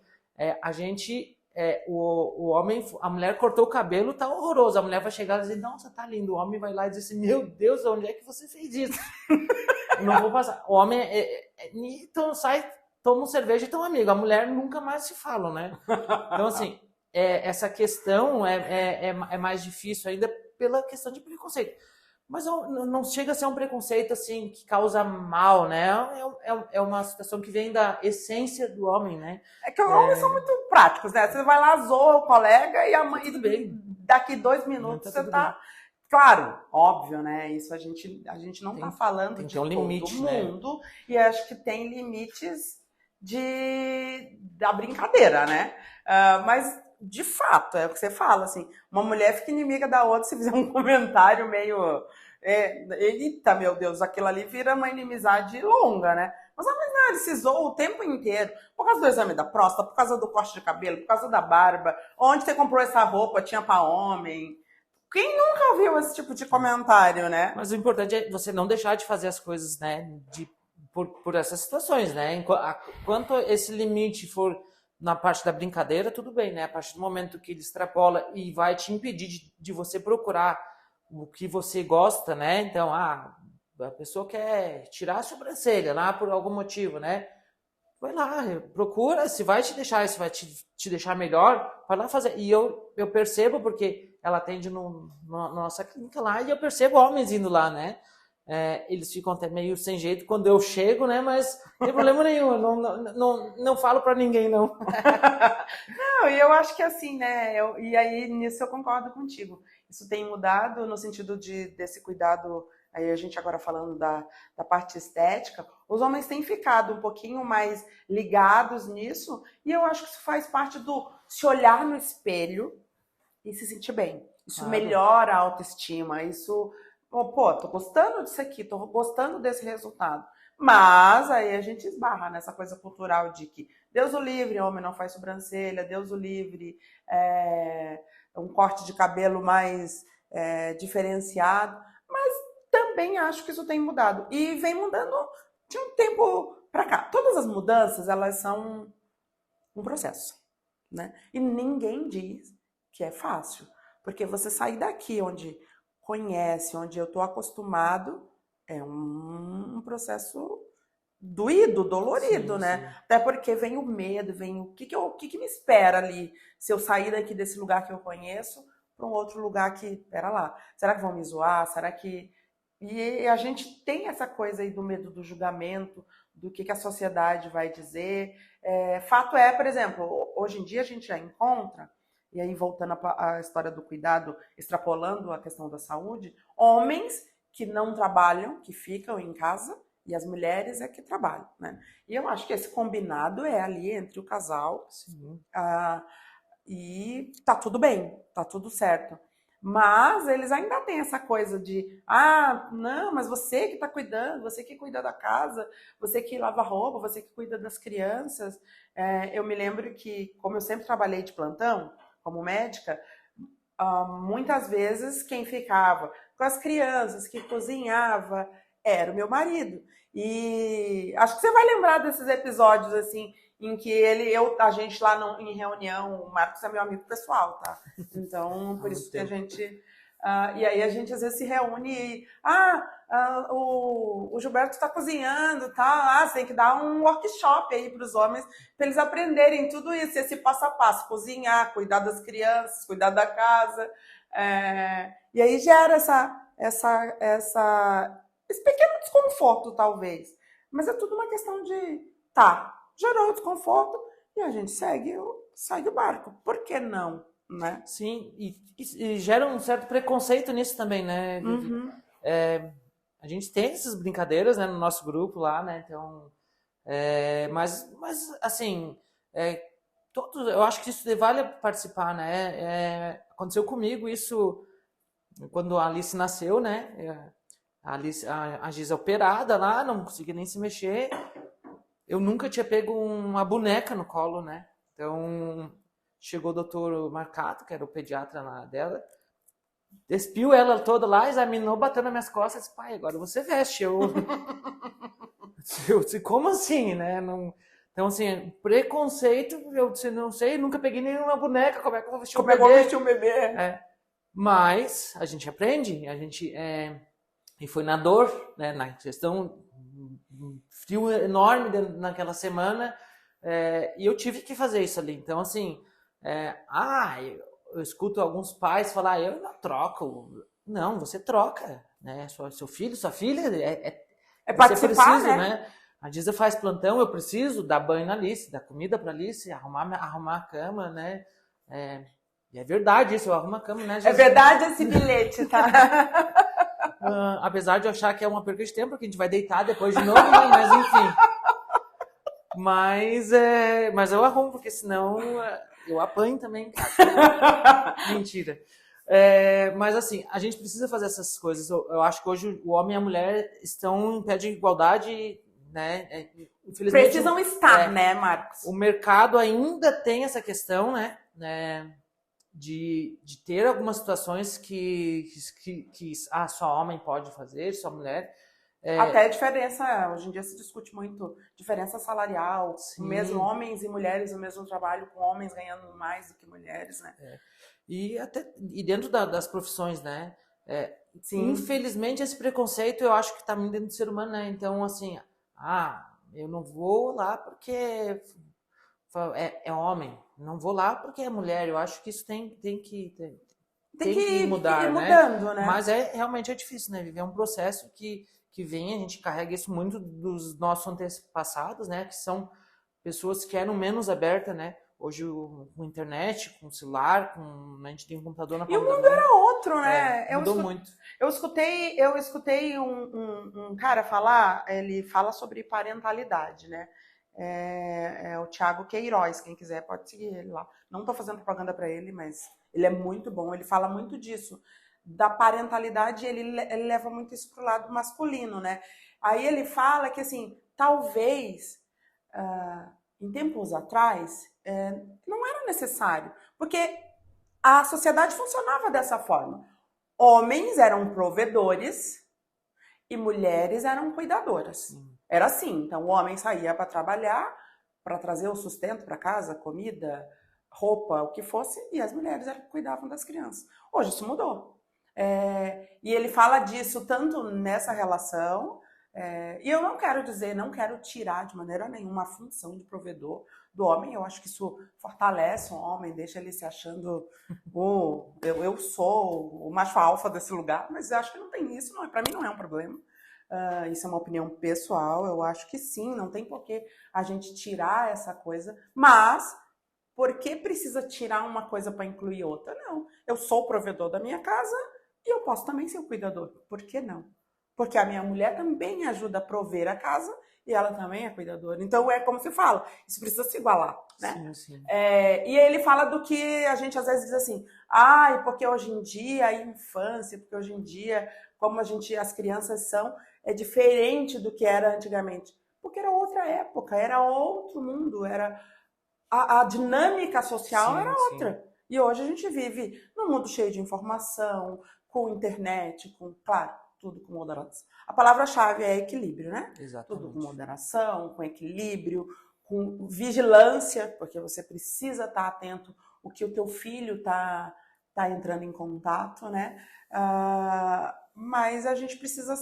o homem, a mulher cortou o cabelo, tá horroroso. A mulher vai chegar e dizer, nossa, tá lindo. O homem vai lá e diz assim, meu Deus, onde é que você fez isso? Não vou passar. O homem então sai, toma um cerveja e toma um amigo. A mulher nunca mais se falam, né? Então, assim, essa questão é mais difícil ainda pela questão de preconceito. Mas não chega a ser um preconceito assim que causa mal, né? É uma situação que vem da essência do homem, né? É que os homens são muito práticos, né? Você vai lá, zoa o colega e, Tá tudo bem. daqui 2 Não minutos tá você tudo bem. tá. Claro, óbvio, né? Isso a gente não tá Tem, falando tem que de ter um todo limite, né? mundo e acho que tem limites da brincadeira, né? Mas de fato, é o que você fala, assim, uma mulher fica inimiga da outra se fizer um comentário meio. Eita, meu Deus, aquilo ali vira uma inimizade longa, né? Mas não, ele se zoa o tempo inteiro. Por causa do exame da próstata, por causa do corte de cabelo, por causa da barba. Onde você comprou essa roupa? Tinha para homem. Quem nunca ouviu esse tipo de comentário, né? Mas o importante é você não deixar de fazer as coisas, né? Por essas situações, né? Enquanto esse limite for na parte da brincadeira, tudo bem, né? A partir do momento que ele extrapola e vai te impedir de você procurar o que você gosta, né? Então, a pessoa quer tirar a sobrancelha lá por algum motivo, né? Vai lá, procura, se vai te deixar, se vai te deixar melhor, vai lá fazer. E eu percebo, porque ela atende na nossa clínica lá, e eu percebo homens indo lá, né? Eles ficam até meio sem jeito quando eu chego, né? Mas não tem problema nenhum, eu não falo pra ninguém, não. Não, e eu acho que assim, né? E aí nisso eu concordo contigo. Isso tem mudado no sentido desse cuidado. Aí a gente agora falando da parte estética, os homens têm ficado um pouquinho mais ligados nisso, e eu acho que isso faz parte do se olhar no espelho e se sentir bem. Isso Claro. melhora a autoestima, isso, pô, tô gostando disso aqui, tô gostando desse resultado. Mas aí a gente esbarra nessa coisa cultural de que Deus o livre, homem não faz sobrancelha, Deus o livre, um corte de cabelo mais diferenciado. Mas também acho que isso tem mudado. E vem mudando de um tempo para cá. Todas as mudanças, elas são um processo, né? E ninguém diz que é fácil, porque você sair daqui onde conhece, onde eu estou acostumado, é um processo doído, dolorido, Sim, né? sim. Até porque vem o medo, vem o que me espera ali se eu sair daqui desse lugar que eu conheço para um outro lugar que, pera lá, será que vão me zoar? Será que e a gente tem essa coisa aí do medo do julgamento, do que a sociedade vai dizer. Fato é, por exemplo, hoje em dia a gente já encontra, e aí voltando à história do cuidado, extrapolando a questão da saúde, homens que não trabalham, que ficam em casa, e as mulheres é que trabalham, né? E eu acho que esse combinado é ali entre o casal, Sim. e tá tudo bem, tá tudo certo. Mas eles ainda têm essa coisa de, não, mas você que tá cuidando, você que cuida da casa, você que lava roupa, você que cuida das crianças. Eu me lembro que, como eu sempre trabalhei de plantão, como médica, muitas vezes quem ficava com as crianças, que cozinhava, era o meu marido. E acho que você vai lembrar desses episódios assim, em que a gente lá em reunião, o Marcos é meu amigo pessoal, tá? Então, Há por muito isso que a tempo. gente. E aí a gente às vezes se reúne e. O Gilberto está cozinhando, tá? Você tem que dar um workshop aí para os homens, para eles aprenderem tudo isso, esse passo a passo, cozinhar, cuidar das crianças, cuidar da casa. E aí gera esse pequeno desconforto, talvez. Mas é tudo uma questão de, gerou o desconforto e a gente segue o barco. Por que não, né? Sim, e gera um certo preconceito nisso também, né, Vivi? Uhum. A gente tem essas brincadeiras, né, no nosso grupo lá, né? Então, mas assim, eu acho que isso vale participar, né? Aconteceu comigo isso quando a Alice nasceu, né? A Giza operada lá, não conseguia nem se mexer. Eu nunca tinha pego uma boneca no colo, né? Então, chegou o doutor Marcato, que era o pediatra lá dela, despiu ela toda lá, examinou, bateu nas minhas costas e disse, pai, agora você veste. Eu disse, como assim, né? Não... Então, assim, preconceito, eu disse, não sei, nunca peguei nenhuma boneca, como é que eu vou vestir um Como é que eu vou bebê? vestir um bebê? Mas a gente aprende, e foi na dor, né, na questão, um frio enorme naquela semana, e eu tive que fazer isso ali. Então, assim, eu escuto alguns pais falar, eu não troco. Não, você troca. né? Seu filho, sua filha, É você participar, precisa, né? né? A Disa faz plantão, eu preciso dar banho na Alice, dar comida pra Alice, arrumar a cama, né? E é verdade isso, eu arrumo a cama, né, É Jesus? verdade esse bilhete, tá? Apesar de eu achar que é uma perda de tempo, porque a gente vai deitar depois de novo, né? Mas enfim. Mas eu arrumo, porque senão eu apanho também, cara. Mentira. Mas assim, a gente precisa fazer essas coisas. Eu acho que hoje o homem e a mulher estão em pé de igualdade, né? Infelizmente, Precisam estar, né, Marcos? o mercado ainda tem essa questão, né? De ter algumas situações que só homem pode fazer, só mulher. Até diferença, hoje em dia se discute muito diferença salarial, Sim. mesmo homens e mulheres, o mesmo trabalho, com homens ganhando mais do que mulheres, né? E dentro das profissões, né? Sim. Infelizmente, esse preconceito eu acho que está muito dentro do ser humano, né? Então, assim, eu não vou lá porque é homem, não vou lá porque é mulher. Eu acho que isso tem que mudar, ir mudando, né? Mas realmente é difícil, né? Viver um processo que vem, a gente carrega isso muito dos nossos antepassados, né? Que são pessoas que eram menos abertas, né? Hoje com internet, com celular, a gente tem um computador na palma da mão. E o mundo era outro, né? Mudou muito. Eu escutei um cara falar, ele fala sobre parentalidade, né? É o Thiago Queiroz, quem quiser pode seguir ele lá. Não estou fazendo propaganda para ele, mas ele é muito bom, ele fala muito disso. Da parentalidade, ele leva muito isso pro lado masculino, né? Aí ele fala que, assim, talvez, em tempos atrás, não era necessário, porque a sociedade funcionava dessa forma. Homens eram provedores e mulheres eram cuidadoras. Era assim, então o homem saía para trabalhar, para trazer o sustento para casa, comida, roupa, o que fosse, e as mulheres cuidavam das crianças. Hoje isso mudou. E ele fala disso tanto nessa relação, e eu não quero tirar de maneira nenhuma a função de provedor do homem. Eu acho que isso fortalece o homem, deixa ele se achando eu sou o macho alfa desse lugar, mas eu acho que não tem isso, para mim não é um problema. Isso é uma opinião pessoal, eu acho que sim, não tem por que a gente tirar essa coisa, mas por que precisa tirar uma coisa para incluir outra? Não, eu sou o provedor da minha casa e eu posso também ser o cuidador, por que não? Porque a minha mulher também ajuda a prover a casa e ela também é cuidadora. Então é como se fala, isso precisa se igualar, né? Sim, sim. E ele fala do que a gente às vezes diz assim, porque hoje em dia a infância, porque hoje em dia como as crianças são, é diferente do que era antigamente. Porque era outra época, era outro mundo, era a dinâmica social era outra. E hoje a gente vive num mundo cheio de informação, com internet, claro, tudo com moderação. A palavra-chave é equilíbrio, né? Exatamente. Tudo com moderação, com equilíbrio, com vigilância, porque você precisa estar atento o que o teu filho tá entrando em contato, né? Mas a gente precisa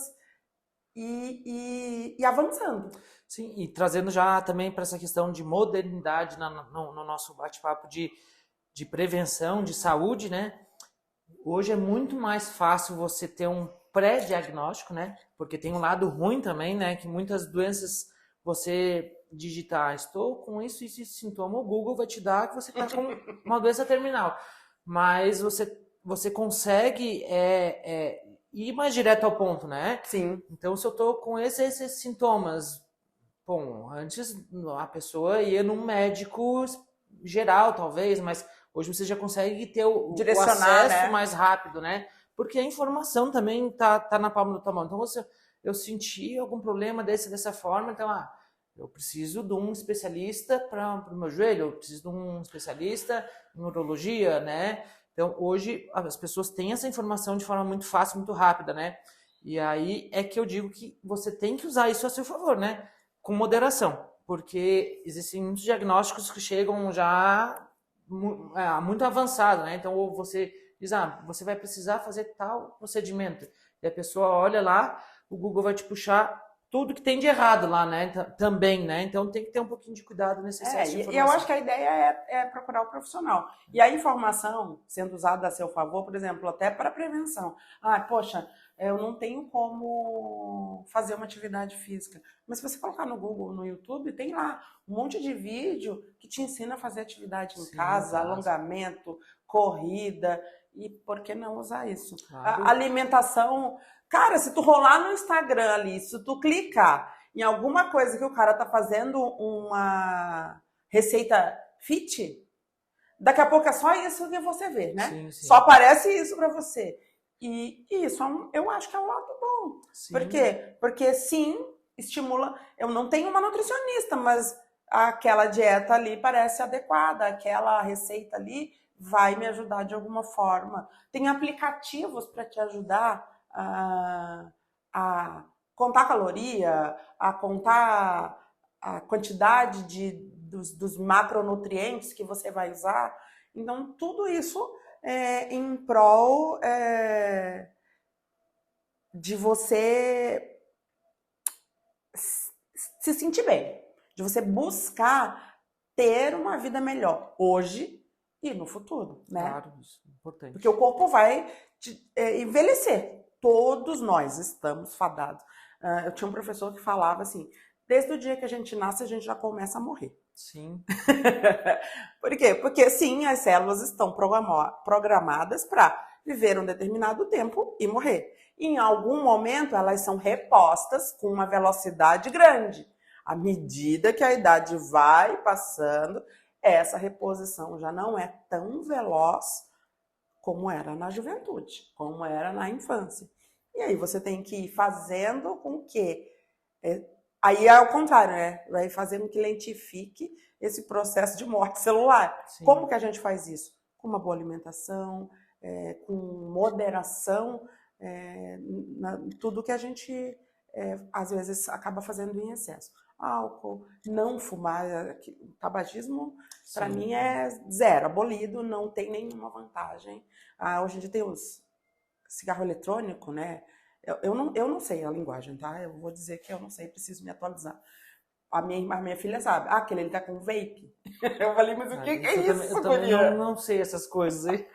ir avançando. Sim, e trazendo já também para essa questão de modernidade no nosso bate-papo de prevenção, de saúde, né? Hoje é muito mais fácil você ter um pré-diagnóstico, né? Porque tem um lado ruim também, né? Que muitas doenças você digitar, estou com isso sintoma, o Google vai te dar que você está com uma doença terminal. Mas você consegue ir mais direto ao ponto, né? Sim. Então, se eu estou com esses sintomas, bom, antes a pessoa ia num médico geral, talvez, mas hoje você já consegue ter o acesso, né, mais rápido, né? Porque a informação também tá na palma da tua mão. Então, eu senti algum problema dessa forma, então, eu preciso de um especialista para o meu joelho, eu preciso de um especialista em urologia, né? Então, hoje, as pessoas têm essa informação de forma muito fácil, muito rápida, né? E aí é que eu digo que você tem que usar isso a seu favor, né? Com moderação, porque existem muitos diagnósticos que chegam já muito avançado, né? Então, ou você diz, você vai precisar fazer tal procedimento. E a pessoa olha lá, o Google vai te puxar tudo que tem de errado lá, né? Também, né? Então tem que ter um pouquinho de cuidado nesse excesso de E informação. eu acho que a ideia é procurar o profissional. E a informação sendo usada a seu favor, por exemplo, até para prevenção. Ah, poxa, eu não tenho como fazer uma atividade física. Mas se você colocar no Google, no YouTube, tem lá um monte de vídeo que te ensina a fazer atividade em casa, alongamento, corrida. E por que não usar isso? Claro. A alimentação... Cara, se tu rolar no Instagram ali, se tu clicar em alguma coisa que o cara tá fazendo uma receita fit, daqui a pouco é só isso que você vê, né? Sim, sim. Só aparece isso para você. E isso eu acho que é um lado bom. Sim. Por quê? Porque sim, estimula. Eu não tenho uma nutricionista, mas aquela dieta ali parece adequada, aquela receita ali vai me ajudar de alguma forma. Tem aplicativos para te ajudar a contar caloria, a contar a quantidade dos macronutrientes que você vai usar. Então, tudo isso em prol de você se sentir bem, de você buscar ter uma vida melhor hoje e no futuro, né? Claro, isso é importante. Porque o corpo vai envelhecer. Todos nós estamos fadados. Eu tinha um professor que falava assim, desde o dia que a gente nasce, a gente já começa a morrer. Sim. Por quê? Porque sim, as células estão programadas para viver um determinado tempo e morrer. E, em algum momento, elas são repostas com uma velocidade grande. À medida que a idade vai passando, essa reposição já não é tão veloz como era na juventude, como era na infância. E aí você tem que ir fazendo com que... aí é o contrário, né? Vai fazendo com que lentifique esse processo de morte celular. Sim. Como que a gente faz isso? Com uma boa alimentação, com moderação, tudo que a gente, às vezes, acaba fazendo em excesso. Álcool, não fumar, tabagismo, para mim é zero, abolido, não tem nenhuma vantagem. Hoje em dia tem os cigarro eletrônico, né? Eu não sei a linguagem, tá? Eu vou dizer que eu não sei, preciso me atualizar. A minha filha sabe. Aquele ele tá com vape. Eu falei, mas o que é isso? Eu também não sei essas coisas aí.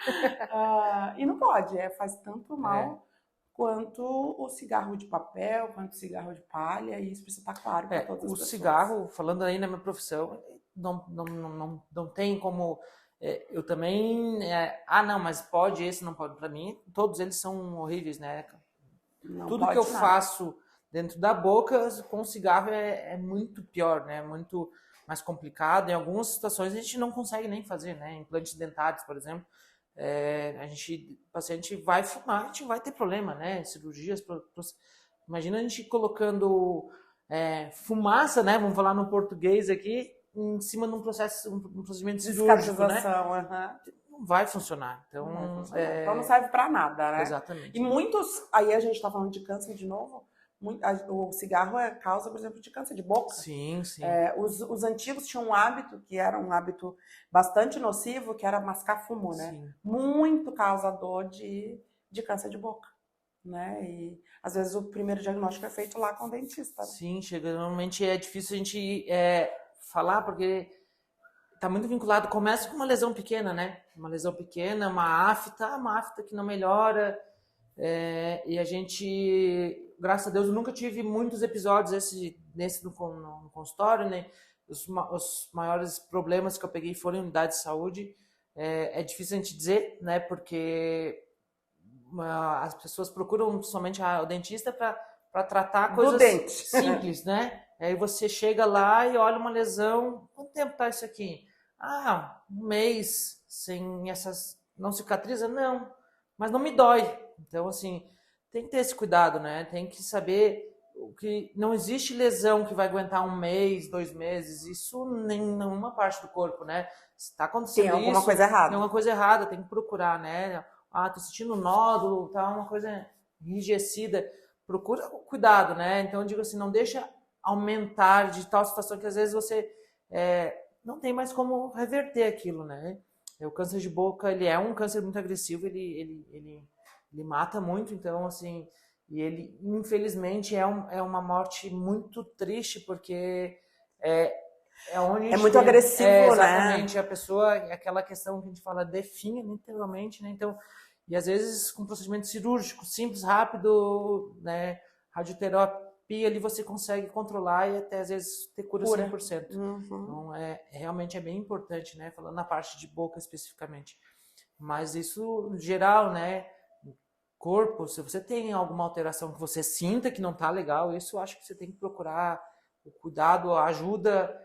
E não pode, faz tanto mal quanto o cigarro de papel, quanto o cigarro de palha, e isso precisa estar claro para todas as pessoas. O cigarro, falando aí na minha profissão, não tem como... eu também... não, mas pode, esse não pode. Para mim, todos eles são horríveis, né? Tudo que eu faço dentro da boca com cigarro é muito pior, né? Muito mais complicado. Em algumas situações a gente não consegue nem fazer, né? Implantes dentários, por exemplo. O paciente vai fumar, a gente vai ter problema, né? Cirurgias. Imagina a gente colocando fumaça, né? Vamos falar no português aqui, em cima de um procedimento cirúrgico, né? Não vai funcionar. Então, então não serve para nada, né? Exatamente. E muitos, aí a gente está falando de câncer de novo, o cigarro é causa, por exemplo, de câncer de boca. Sim, sim. Os antigos tinham um hábito, que era um hábito bastante nocivo, que era mascar fumo, né? Sim. Muito causador de câncer de boca, né? E às vezes o primeiro diagnóstico é feito lá com o dentista. Né? Sim, normalmente é difícil a gente falar, porque tá muito vinculado, começa com uma lesão pequena, né? Uma lesão pequena, uma afta que não melhora, e a gente... Graças a Deus, eu nunca tive muitos episódios nesse no consultório, né? Os maiores problemas que eu peguei foram em unidade de saúde. É difícil a gente dizer, né? Porque as pessoas procuram somente o dentista para tratar coisas simples, né? Aí você chega lá e olha uma lesão. Quanto tempo tá isso aqui? Um mês sem essas... Não cicatriza? Não. Mas não me dói. Então, assim... Tem que ter esse cuidado, né? Tem que saber que não existe lesão que vai aguentar 1 mês, 2 meses. Isso nem nenhuma parte do corpo, né? Se tá acontecendo tem alguma coisa errada. Tem alguma coisa errada, tem que procurar, né? Tô sentindo nódulo, tá uma coisa enrijecida. Procura cuidado, né? Então eu digo assim, não deixa aumentar de tal situação que às vezes você não tem mais como reverter aquilo, né? O câncer de boca, ele é um câncer muito agressivo, ele mata muito, então, assim, E ele, infelizmente, é uma morte muito triste, porque é onde a gente muito agressivo, né? exatamente, a pessoa, aquela questão que a gente fala, definha literalmente, né? Então, e às vezes com procedimento cirúrgico, simples, rápido, né? Radioterapia, ali você consegue controlar e até às vezes ter cura 100%. Então, realmente é bem importante, né? Falando na parte de boca especificamente. Mas isso, no geral, né? Corpo, se você tem alguma alteração que você sinta que não tá legal, isso eu acho que você tem que procurar o cuidado, a ajuda.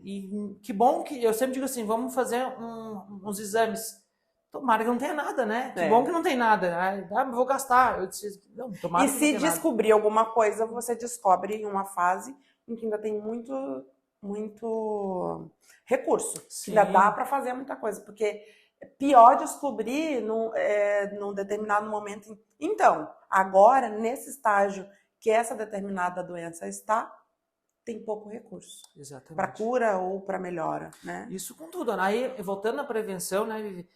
E que bom que, eu sempre digo assim, vamos fazer uns exames. Tomara que não tenha nada, né? Que bom que não tem nada. Vou gastar. Eu disse, não, tomara e que não se tenha descobrir alguma coisa, você descobre em uma fase em que ainda tem muito recurso. Que ainda dá para fazer muita coisa. Porque é pior descobrir num determinado momento. Então, agora, nesse estágio que essa determinada doença está, tem pouco recurso para cura ou para melhora, né? Isso com tudo. Aí, voltando à prevenção, né, Vivi,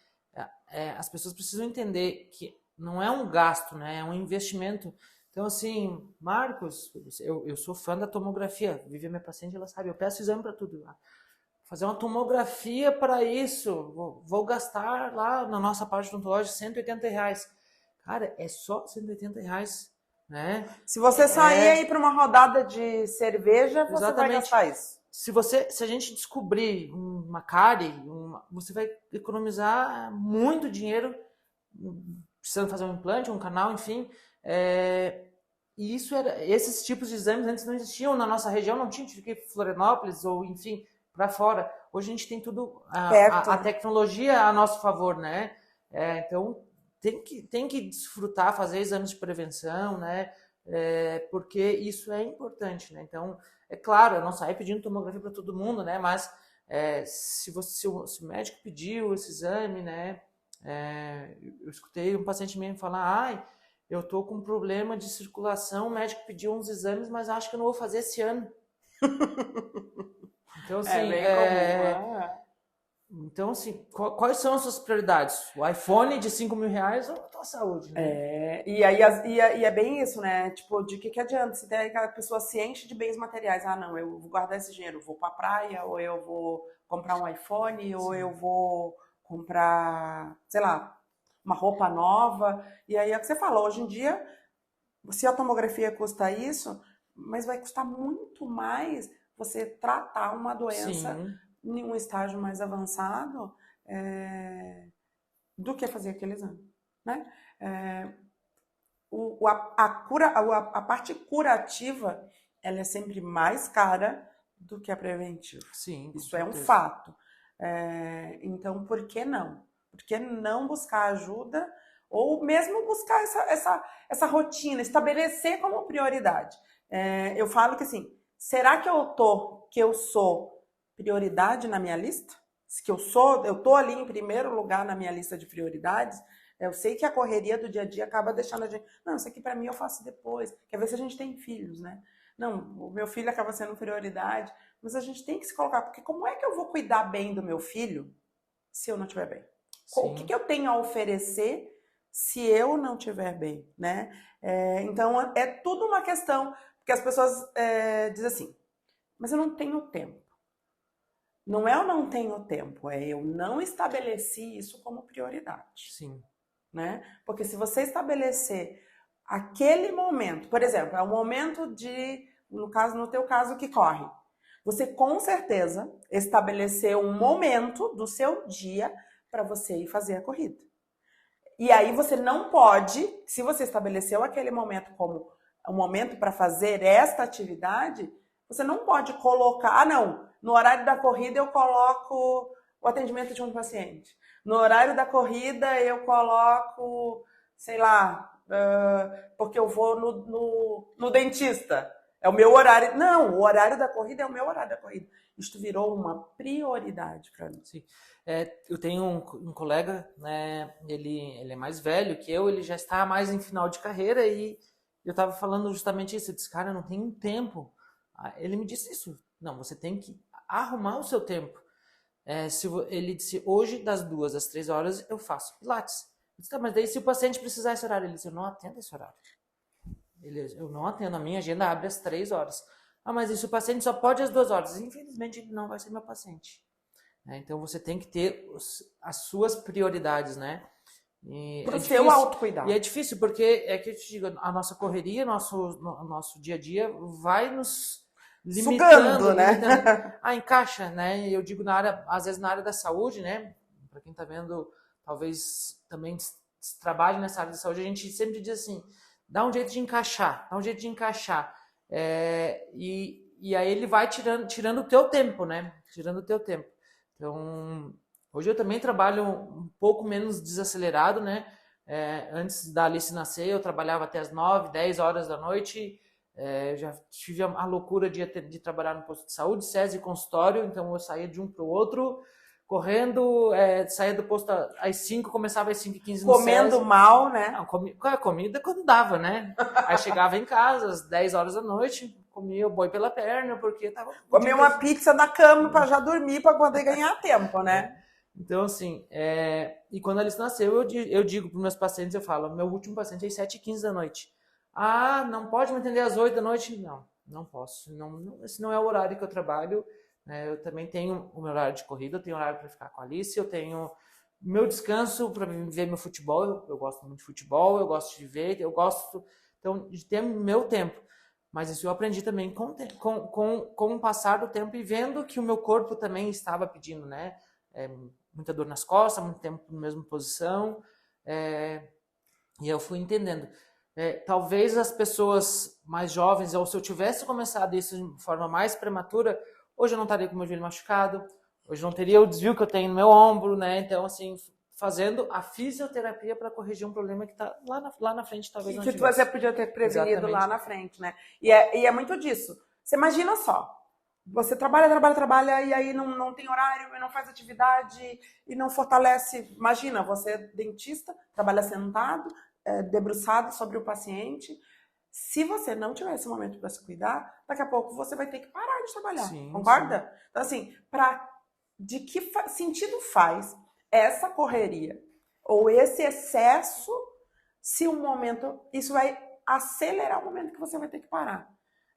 as pessoas precisam entender que não é um gasto, né, é um investimento. Então, assim, Marcos, eu sou fã da tomografia. Vivi, minha paciente, ela sabe, eu peço exame para tudo. Fazer uma tomografia para isso, vou gastar lá na nossa parte odontológica R$180. Cara, é só R$180. Né? Se você sair aí para uma rodada de cerveja, você vai gastar isso. Se a gente descobrir uma cárie, você vai economizar muito dinheiro precisando fazer um implante, um canal, enfim. E esses tipos de exames antes não existiam na nossa região, não tinha que Florianópolis ou enfim para fora. Hoje a gente tem tudo a tecnologia a nosso favor, né? Então tem que desfrutar, fazer exames de prevenção, né? Porque isso é importante, né? Então, é claro, eu não saio pedindo tomografia para todo mundo, né? Mas se o médico pediu esse exame, né? Eu escutei um paciente mesmo falar, eu tô com problema de circulação, o médico pediu uns exames, mas acho que eu não vou fazer esse ano. Então, assim, Então, assim, quais são as suas prioridades? O iPhone de R$5.000 ou a tua saúde, né? E é bem isso, né? Tipo, de que adianta? Se tem aquela pessoa se enche de bens materiais, não, eu vou guardar esse dinheiro, vou pra praia, ou eu vou comprar um iPhone, ou eu vou comprar, sei lá, uma roupa nova. E aí é o que você falou, hoje em dia, se a tomografia custa isso, mas vai custar muito mais você tratar uma doença em um estágio mais avançado do que fazer aquele exame, né? A parte curativa, ela é sempre mais cara do que a preventiva. Sim, isso é um fato. Então, por que não? Por que não buscar ajuda ou mesmo buscar essa rotina, estabelecer como prioridade? Eu falo que assim, será que eu sou prioridade na minha lista? Que eu tô ali em primeiro lugar na minha lista de prioridades? Eu sei que a correria do dia a dia acaba deixando a gente... Não, isso aqui para mim eu faço depois. Quer ver se a gente tem filhos, né? Não, o meu filho acaba sendo prioridade, mas a gente tem que se colocar, porque como é que eu vou cuidar bem do meu filho se eu não estiver bem? O que eu tenho a oferecer se eu não estiver bem, né? Então, é tudo uma questão, porque as pessoas dizem assim, mas eu não tenho tempo. Não é eu não tenho tempo, é eu não estabeleci isso como prioridade. Sim. Né? Porque se você estabelecer aquele momento, por exemplo, é o momento no teu caso que corre, você com certeza estabeleceu um momento do seu dia para você ir fazer a corrida. E aí você não pode, se você estabeleceu aquele momento como um momento para fazer esta atividade, você não pode colocar, no horário da corrida eu coloco o atendimento de um paciente. No horário da corrida eu coloco, sei lá, porque eu vou no dentista. É o meu horário. Não, o horário da corrida é o meu horário da corrida. Isto virou uma prioridade para mim. Sim. Eu tenho um colega, né, ele é mais velho que eu, ele já está mais em final de carreira e eu estava falando justamente isso. Eu disse, cara, eu não tenho tempo. Ele me disse isso. Não, você tem que arrumar o seu tempo. Ele disse, hoje das 2 às 3 horas eu faço pilates. Eu disse, tá, mas daí se o paciente precisar desse horário, ele disse, eu não atendo esse horário. Eu não atendo, a minha agenda abre às 3 horas. Ah, mas isso o paciente só pode às 2 horas. Infelizmente, ele não vai ser meu paciente. Então, você tem que ter as suas prioridades, né? Para o seu autocuidado. E é difícil, porque é que eu te digo, a nossa correria, nosso dia a dia vai nos limitando, sugando, né? Encaixa, né? Eu digo às vezes na área da saúde, né? Para quem está vendo, talvez também trabalhe nessa área da saúde, a gente sempre diz assim, dá um jeito de encaixar, e aí ele vai tirando o teu tempo, né? Tirando o teu tempo. Então, hoje eu também trabalho um pouco menos desacelerado, né? Antes da Alice nascer, eu trabalhava até as 9, 10 horas da noite. Já tive a loucura de trabalhar no posto de saúde, SESI e consultório, então eu saía de um para o outro, correndo, saía do posto às 5, começava às 5h15 no comendo SESI. mal, né? Não, comida quando dava, né? Aí chegava em casa às 10 horas da noite, comia o boi pela perna, porque tava... Comia uma pizza na cama para já dormir, para poder ganhar tempo, né? Então, assim, e quando a Alice nasceu, eu digo para os meus pacientes, eu falo, meu último paciente é às 7h15 da noite. Ah, não pode me atender às 8 da noite? Não posso. Esse não é o horário que eu trabalho. Eu também tenho o meu horário de corrida, eu tenho horário para ficar com a Alice, eu tenho meu descanso para ver meu futebol. Eu gosto muito de futebol, eu gosto de ver, eu gosto então, de ter meu tempo. Mas isso eu aprendi também com o passar do tempo e vendo que o meu corpo também estava pedindo, né? Muita dor nas costas, muito tempo na mesma posição, e eu fui entendendo. Talvez as pessoas mais jovens, ou se eu tivesse começado isso de forma mais prematura, hoje eu não estaria com o meu joelho machucado, hoje eu não teria o desvio que eu tenho no meu ombro, né? Então, assim, fazendo a fisioterapia para corrigir um problema que está lá na frente, talvez não tivesse. Que você podia ter prevenido. Exatamente. Lá na frente, né? E é muito disso. Você imagina só, você trabalha, e aí não tem horário, e não faz atividade, e não fortalece. Imagina, você é dentista, trabalha sentado, debruçado sobre o paciente. Se você não tiver esse momento para se cuidar, daqui a pouco você vai ter que parar de trabalhar. Sim, concorda? Sim. Então, assim, de que sentido faz essa correria ou esse excesso se um momento... Isso vai acelerar o momento que você vai ter que parar.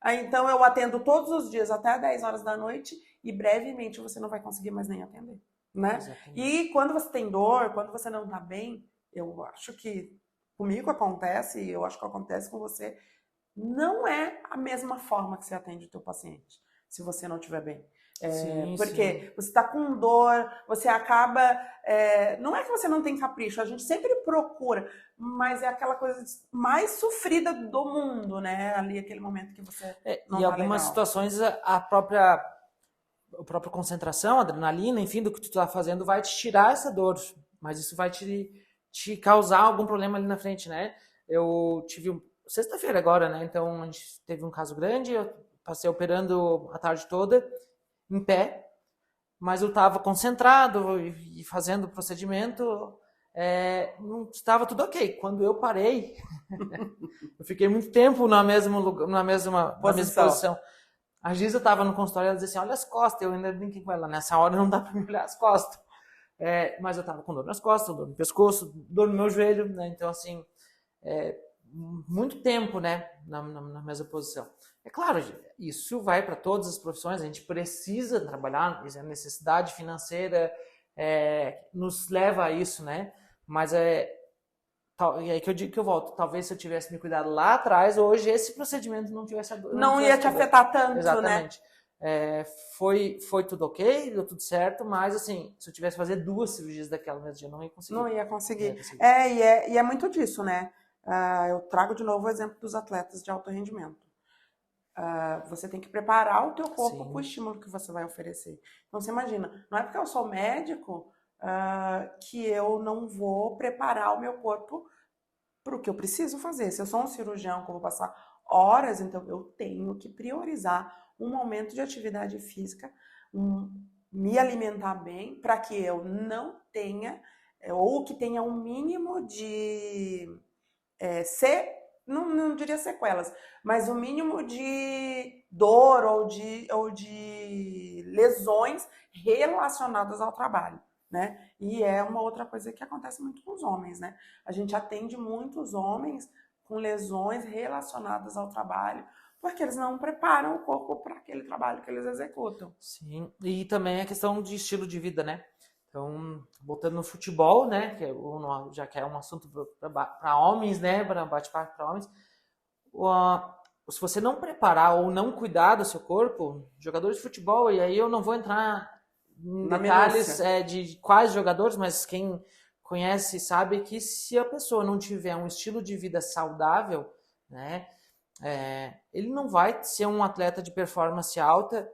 Então, eu atendo todos os dias até 10 horas da noite e brevemente você não vai conseguir mais nem atender, né? Exatamente. E quando você tem dor, quando você não tá bem, eu acho que comigo acontece, e eu acho que acontece com você, não é a mesma forma que você atende o teu paciente, se você não estiver bem. Porque você está com dor, você acaba... não é que você não tem capricho, a gente sempre procura, mas é aquela coisa mais sofrida do mundo, né? Ali, aquele momento que você não tá em algumas legal. Situações, a própria concentração, adrenalina, enfim, do que tu está fazendo vai te tirar essa dor, mas isso vai te causar algum problema ali na frente, né? Eu tive sexta-feira agora, né? Então, a gente teve um caso grande, eu passei operando a tarde toda, em pé, mas eu estava concentrado e fazendo o procedimento, não estava tudo ok. Quando eu parei, eu fiquei muito tempo na mesma posição. A Giza estava no consultório e ela dizia assim, olha as costas, eu ainda brinquei com ela, nessa hora não dá para me olhar as costas. Mas eu estava com dor nas costas, dor no pescoço, dor no meu joelho, né? Então, assim, muito tempo, né, na mesma posição. É claro, isso vai para todas as profissões, a gente precisa trabalhar, a necessidade financeira nos leva a isso, né? Mas e aí que eu digo que eu volto, talvez se eu tivesse me cuidado lá atrás, hoje esse procedimento não tivesse... Não ia te afetar tanto, exatamente, né? Foi tudo ok, deu tudo certo, mas assim, se eu tivesse que fazer 2 cirurgias daquela mesmo dia, eu não ia conseguir. Não ia conseguir. E é muito disso, né? Eu trago de novo o exemplo dos atletas de alto rendimento. Você tem que preparar o teu corpo para o estímulo que você vai oferecer. Então, você imagina, não é porque eu sou médico que eu não vou preparar o meu corpo para o que eu preciso fazer. Se eu sou um cirurgião que eu vou passar horas, então eu tenho que priorizar um momento de atividade física, me alimentar bem, para que eu não tenha, ou que tenha um mínimo de... não diria sequelas, mas o mínimo de dor ou de lesões relacionadas ao trabalho, né? E é uma outra coisa que acontece muito com os homens, né? A gente atende muitos homens com lesões relacionadas ao trabalho, porque eles não preparam o corpo para aquele trabalho que eles executam. Sim, e também a questão de estilo de vida, né? Então, voltando no futebol, né, já que é um assunto para homens, né, para bate-papo para homens, se você não preparar ou não cuidar do seu corpo, jogadores de futebol, e aí eu não vou entrar em detalhes de quais jogadores, mas quem conhece sabe que se a pessoa não tiver um estilo de vida saudável, né, ele não vai ser um atleta de performance alta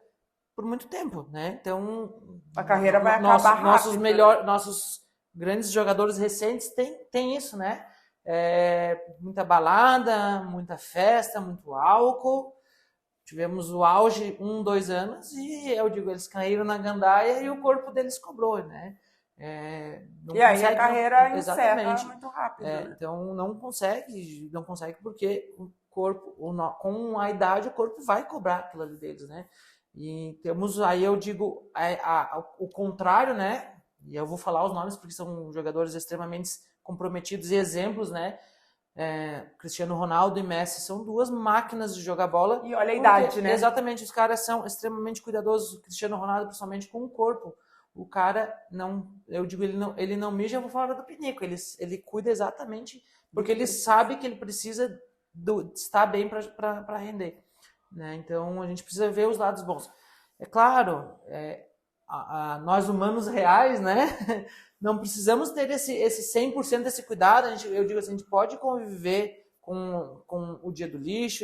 por muito tempo, né? Então a carreira vai acabar rápido. Nossos grandes jogadores recentes têm isso, né? Muita balada, muita festa, muito álcool. Tivemos o auge 2 anos e eu digo, eles caíram na gandaia e o corpo deles cobrou, né? E aí a carreira encerra muito rápido. Né? Então não consegue porque o corpo, com a idade, o corpo vai cobrar aquilo ali deles, né? E temos, aí eu digo, o contrário, né? E eu vou falar os nomes porque são jogadores extremamente comprometidos e exemplos, né? Cristiano Ronaldo e Messi são 2 máquinas de jogar bola. E olha a idade, né? Exatamente, os caras são extremamente cuidadosos. O Cristiano Ronaldo, principalmente com o corpo. O cara não, eu digo, ele não mija fora do pinico. Ele cuida exatamente porque ele sabe que ele precisa estar bem para render. Né? Então a gente precisa ver os lados bons. É claro, nós humanos reais, né? Não precisamos ter esse 100% desse cuidado. Eu digo assim, a gente pode conviver com o dia do lixo,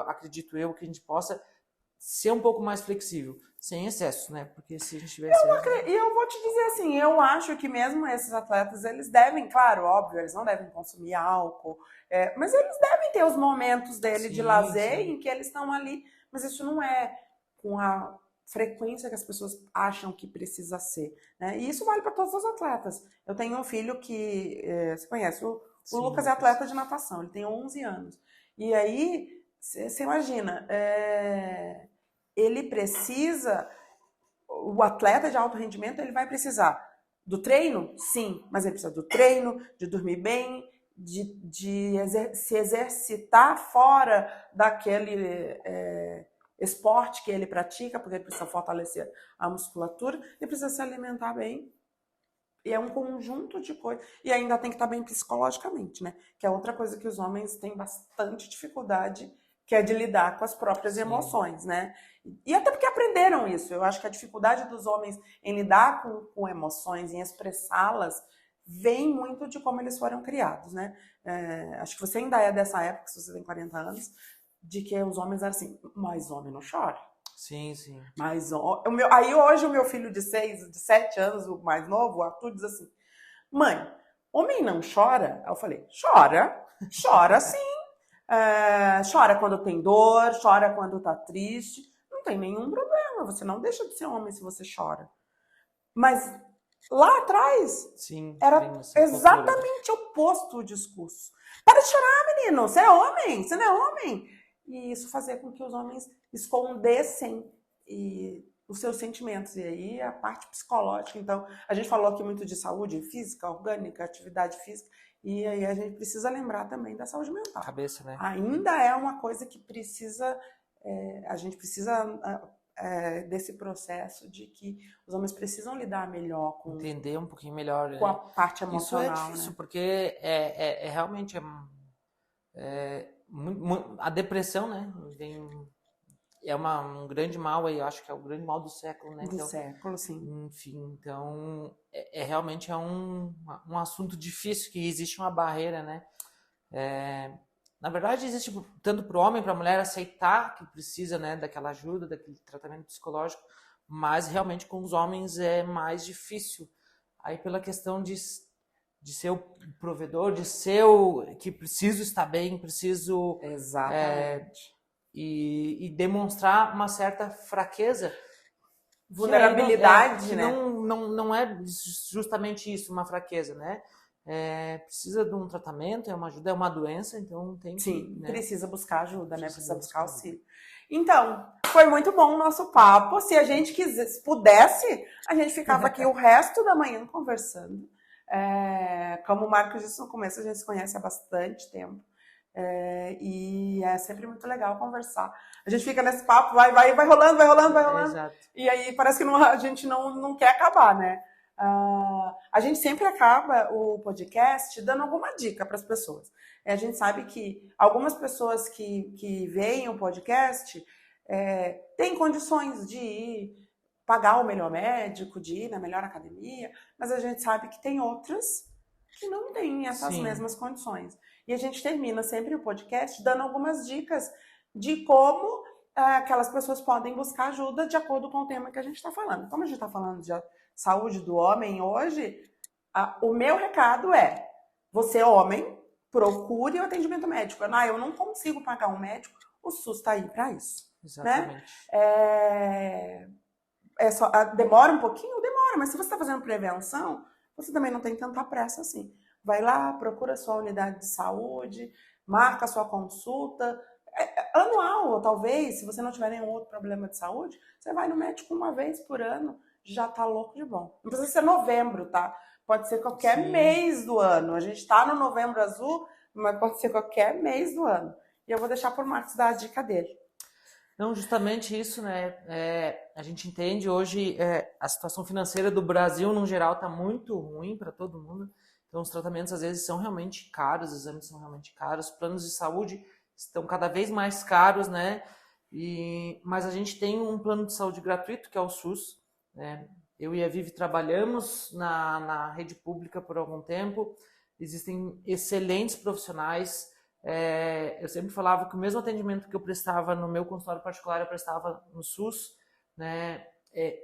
acredito eu que a gente possa ser um pouco mais flexível, sem excesso, né? Porque se a gente tiver excesso... E eu vou te dizer assim, eu acho que mesmo esses atletas, eles devem, claro, óbvio, eles não devem consumir álcool, mas eles devem ter os momentos dele de lazer em que eles estão ali, mas isso não é com a frequência que as pessoas acham que precisa ser, né? E isso vale para todos os atletas. Eu tenho um filho que, você conhece, o Lucas é atleta de natação, ele tem 11 anos. E aí, você imagina, ele precisa, o atleta de alto rendimento, ele vai precisar do treino? Sim, mas ele precisa do treino, de dormir bem, de se exercitar fora daquele esporte que ele pratica, porque ele precisa fortalecer a musculatura, ele precisa se alimentar bem. E é um conjunto de coisas. E ainda tem que estar bem psicologicamente, né? Que é outra coisa que os homens têm bastante dificuldade, que é de lidar com as próprias emoções, né? E até porque aprenderam isso. Eu acho que a dificuldade dos homens em lidar com emoções, em expressá-las, vem muito de como eles foram criados, né? Acho que você ainda é dessa época, se você tem 40 anos, de que os homens eram assim, mas homem não chora. Sim, sim. Mas aí hoje o meu filho de 7 anos, o mais novo, o Arthur, diz assim, mãe, homem não chora? Aí eu falei, chora sim. Chora quando tem dor, chora quando tá triste. Não tem nenhum problema, você não deixa de ser homem se você chora. Mas lá atrás, era exatamente oposto o discurso. Para de chorar, menino, você é homem, você não é homem. E isso fazia com que os homens escondessem os seus sentimentos. E aí a parte psicológica. Então, a gente falou aqui muito de saúde física, orgânica, atividade física. E aí a gente precisa lembrar também da saúde mental. Cabeça, né? Ainda é uma coisa que precisa... a gente precisa desse processo de que os homens precisam lidar melhor com... Entender um pouquinho melhor. Com a parte emocional. Isso é difícil, né? Porque realmente... a depressão, né? É um grande mal aí, eu acho que é o grande mal do século, né? Do século, sim. Enfim, então realmente um assunto difícil, que existe uma barreira, né? Na verdade, existe tanto para o homem, para a mulher aceitar que precisa, né, daquela ajuda, daquele tratamento psicológico, mas realmente com os homens é mais difícil. Aí pela questão de ser o provedor, de ser que preciso estar bem, preciso... Exatamente. E demonstrar uma certa fraqueza. Vulnerabilidade, né? Não é justamente isso, uma fraqueza, né? Precisa de um tratamento, é uma ajuda, é uma doença, então tem que... Sim, né? Precisa buscar ajuda, né? Precisa buscar auxílio. Então, foi muito bom o nosso papo. Se a gente pudesse, a gente ficava aqui o resto da manhã conversando. Como o Marcos disse no começo, a gente se conhece há bastante tempo. E é sempre muito legal conversar. A gente fica nesse papo, vai rolando, vai rolando, vai rolando. Exato. E aí parece que a gente não quer acabar, né? A gente sempre acaba o podcast dando alguma dica para as pessoas. A gente sabe que algumas pessoas que veem o podcast têm condições de ir pagar o melhor médico, de ir na melhor academia, mas a gente sabe que tem outras que não têm essas mesmas condições. E a gente termina sempre o podcast dando algumas dicas de como aquelas pessoas podem buscar ajuda de acordo com o tema que a gente está falando. Como a gente está falando de saúde do homem hoje, o meu recado é: você, homem, procure o atendimento médico. Eu não consigo pagar um médico, o SUS está aí para isso. Exatamente. Né? Demora um pouquinho? Demora, mas se você está fazendo prevenção, você também não tem tanta pressa assim. Vai lá, procura a sua unidade de saúde, marca a sua consulta, anual, talvez, se você não tiver nenhum outro problema de saúde, você vai no médico uma vez por ano, já tá louco de bom. Não precisa ser novembro, tá? Pode ser qualquer mês do ano. A gente tá no Novembro Azul, mas pode ser qualquer mês do ano. E eu vou deixar por Marcos dar a dica dele. Não, justamente isso, né? A gente entende hoje a situação financeira do Brasil, no geral, está muito ruim para todo mundo. Então, os tratamentos, às vezes, são realmente caros, os exames são realmente caros, os planos de saúde estão cada vez mais caros, né? Mas a gente tem um plano de saúde gratuito, que é o SUS, né? Eu e a Vivi trabalhamos na rede pública por algum tempo, existem excelentes profissionais. Eu sempre falava que o mesmo atendimento que eu prestava no meu consultório particular, eu prestava no SUS, né?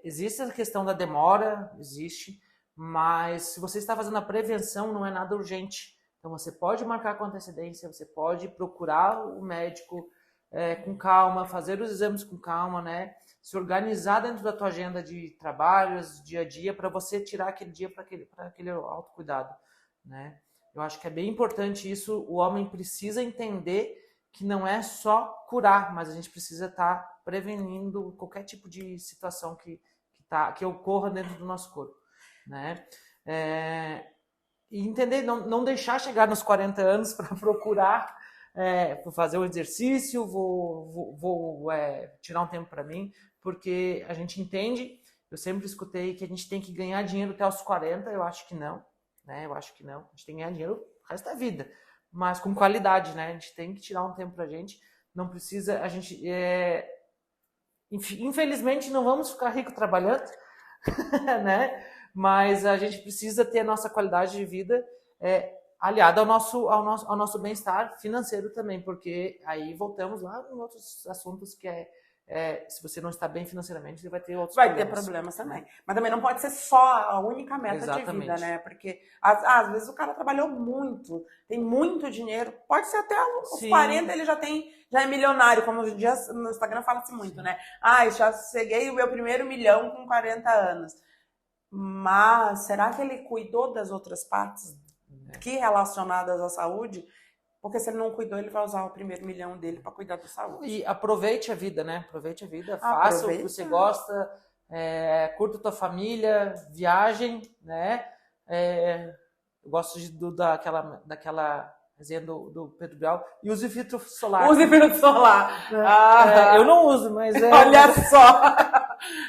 Existe a questão da demora, existe, mas se você está fazendo a prevenção, não é nada urgente. Então você pode marcar com antecedência, você pode procurar o médico com calma, fazer os exames com calma, né? Se organizar dentro da tua agenda de trabalhos, dia a dia, para você tirar aquele dia para aquele autocuidado, né? Eu acho que é bem importante isso. O homem precisa entender que não é só curar, mas a gente precisa estar prevenindo qualquer tipo de situação que ocorra dentro do nosso corpo, né? E entender, não deixar chegar nos 40 anos para procurar fazer um exercício, vou tirar um tempo para mim, porque a gente entende, eu sempre escutei que a gente tem que ganhar dinheiro até os 40, eu acho que não. Né? Eu acho que não. A gente tem que ganhar dinheiro o resto da vida, mas com qualidade, né? A gente tem que tirar um tempo pra gente. Não precisa, a gente infelizmente não vamos ficar rico trabalhando, né? Mas a gente precisa ter a nossa qualidade de vida aliada ao nosso bem-estar financeiro também, porque aí voltamos lá em outros assuntos que se você não está bem financeiramente, você vai ter outros problemas. Vai ter problemas também. Mas também não pode ser só a única meta de vida, né? Porque às vezes o cara trabalhou muito, tem muito dinheiro, pode ser até os 40 ele já é milionário, como hoje em dia no Instagram fala-se muito, né? Já cheguei o meu primeiro milhão com 40 anos. Mas será que ele cuidou das outras partes que relacionadas à saúde? Porque se ele não cuidou, ele vai usar o primeiro milhão dele para cuidar da saúde. E aproveite a vida, né? Aproveite a vida, faça o que você gosta, curta a tua família, viagem, né? Eu gosto daquela resenha do Pedro Bial. E use filtro solar. Use filtro solar. Eu não uso, mas... Olha só!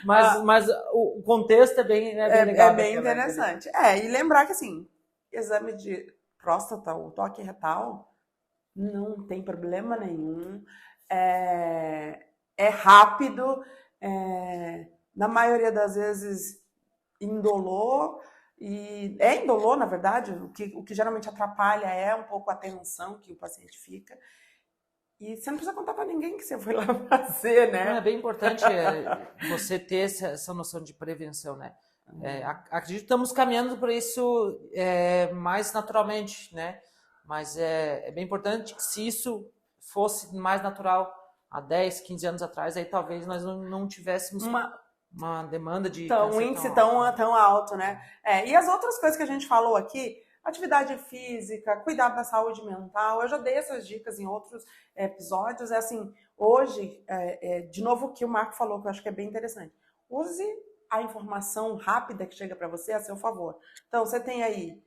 Mas o contexto é bem legal. É bem interessante. E lembrar que, assim, exame de próstata, o toque retal, não tem problema nenhum, é rápido, na maioria das vezes indolor, e é indolor, na verdade, o que geralmente atrapalha é um pouco a tensão que o paciente fica, e você não precisa contar para ninguém que você foi lá fazer, né? É bem importante você ter essa noção de prevenção, né? Acredito que estamos caminhando para isso mais naturalmente, né? Mas é bem importante que se isso fosse mais natural há 10, 15 anos atrás, aí talvez nós não tivéssemos uma demanda de um índice tão alto, né? E as outras coisas que a gente falou aqui, atividade física, cuidado da saúde mental, eu já dei essas dicas em outros episódios. Hoje, de novo o que o Marco falou, que eu acho que é bem interessante. Use a informação rápida que chega para você a seu favor. Então, você tem aí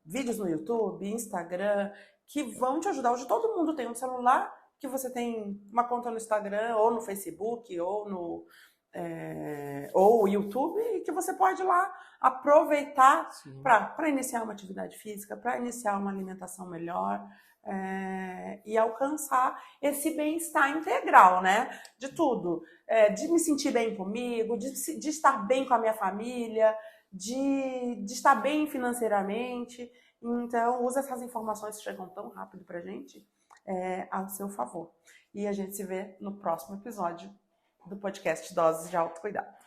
vídeos no YouTube, Instagram, que vão te ajudar. Hoje todo mundo tem um celular, que você tem uma conta no Instagram, ou no Facebook, ou no ou YouTube, e que você pode ir lá aproveitar para iniciar uma atividade física, para iniciar uma alimentação melhor, e alcançar esse bem-estar integral, né? De tudo. De me sentir bem comigo, de estar bem com a minha família, de estar bem financeiramente. Então, usa essas informações que chegam tão rápido pra gente ao seu favor. E a gente se vê no próximo episódio do podcast Doses de Autocuidado.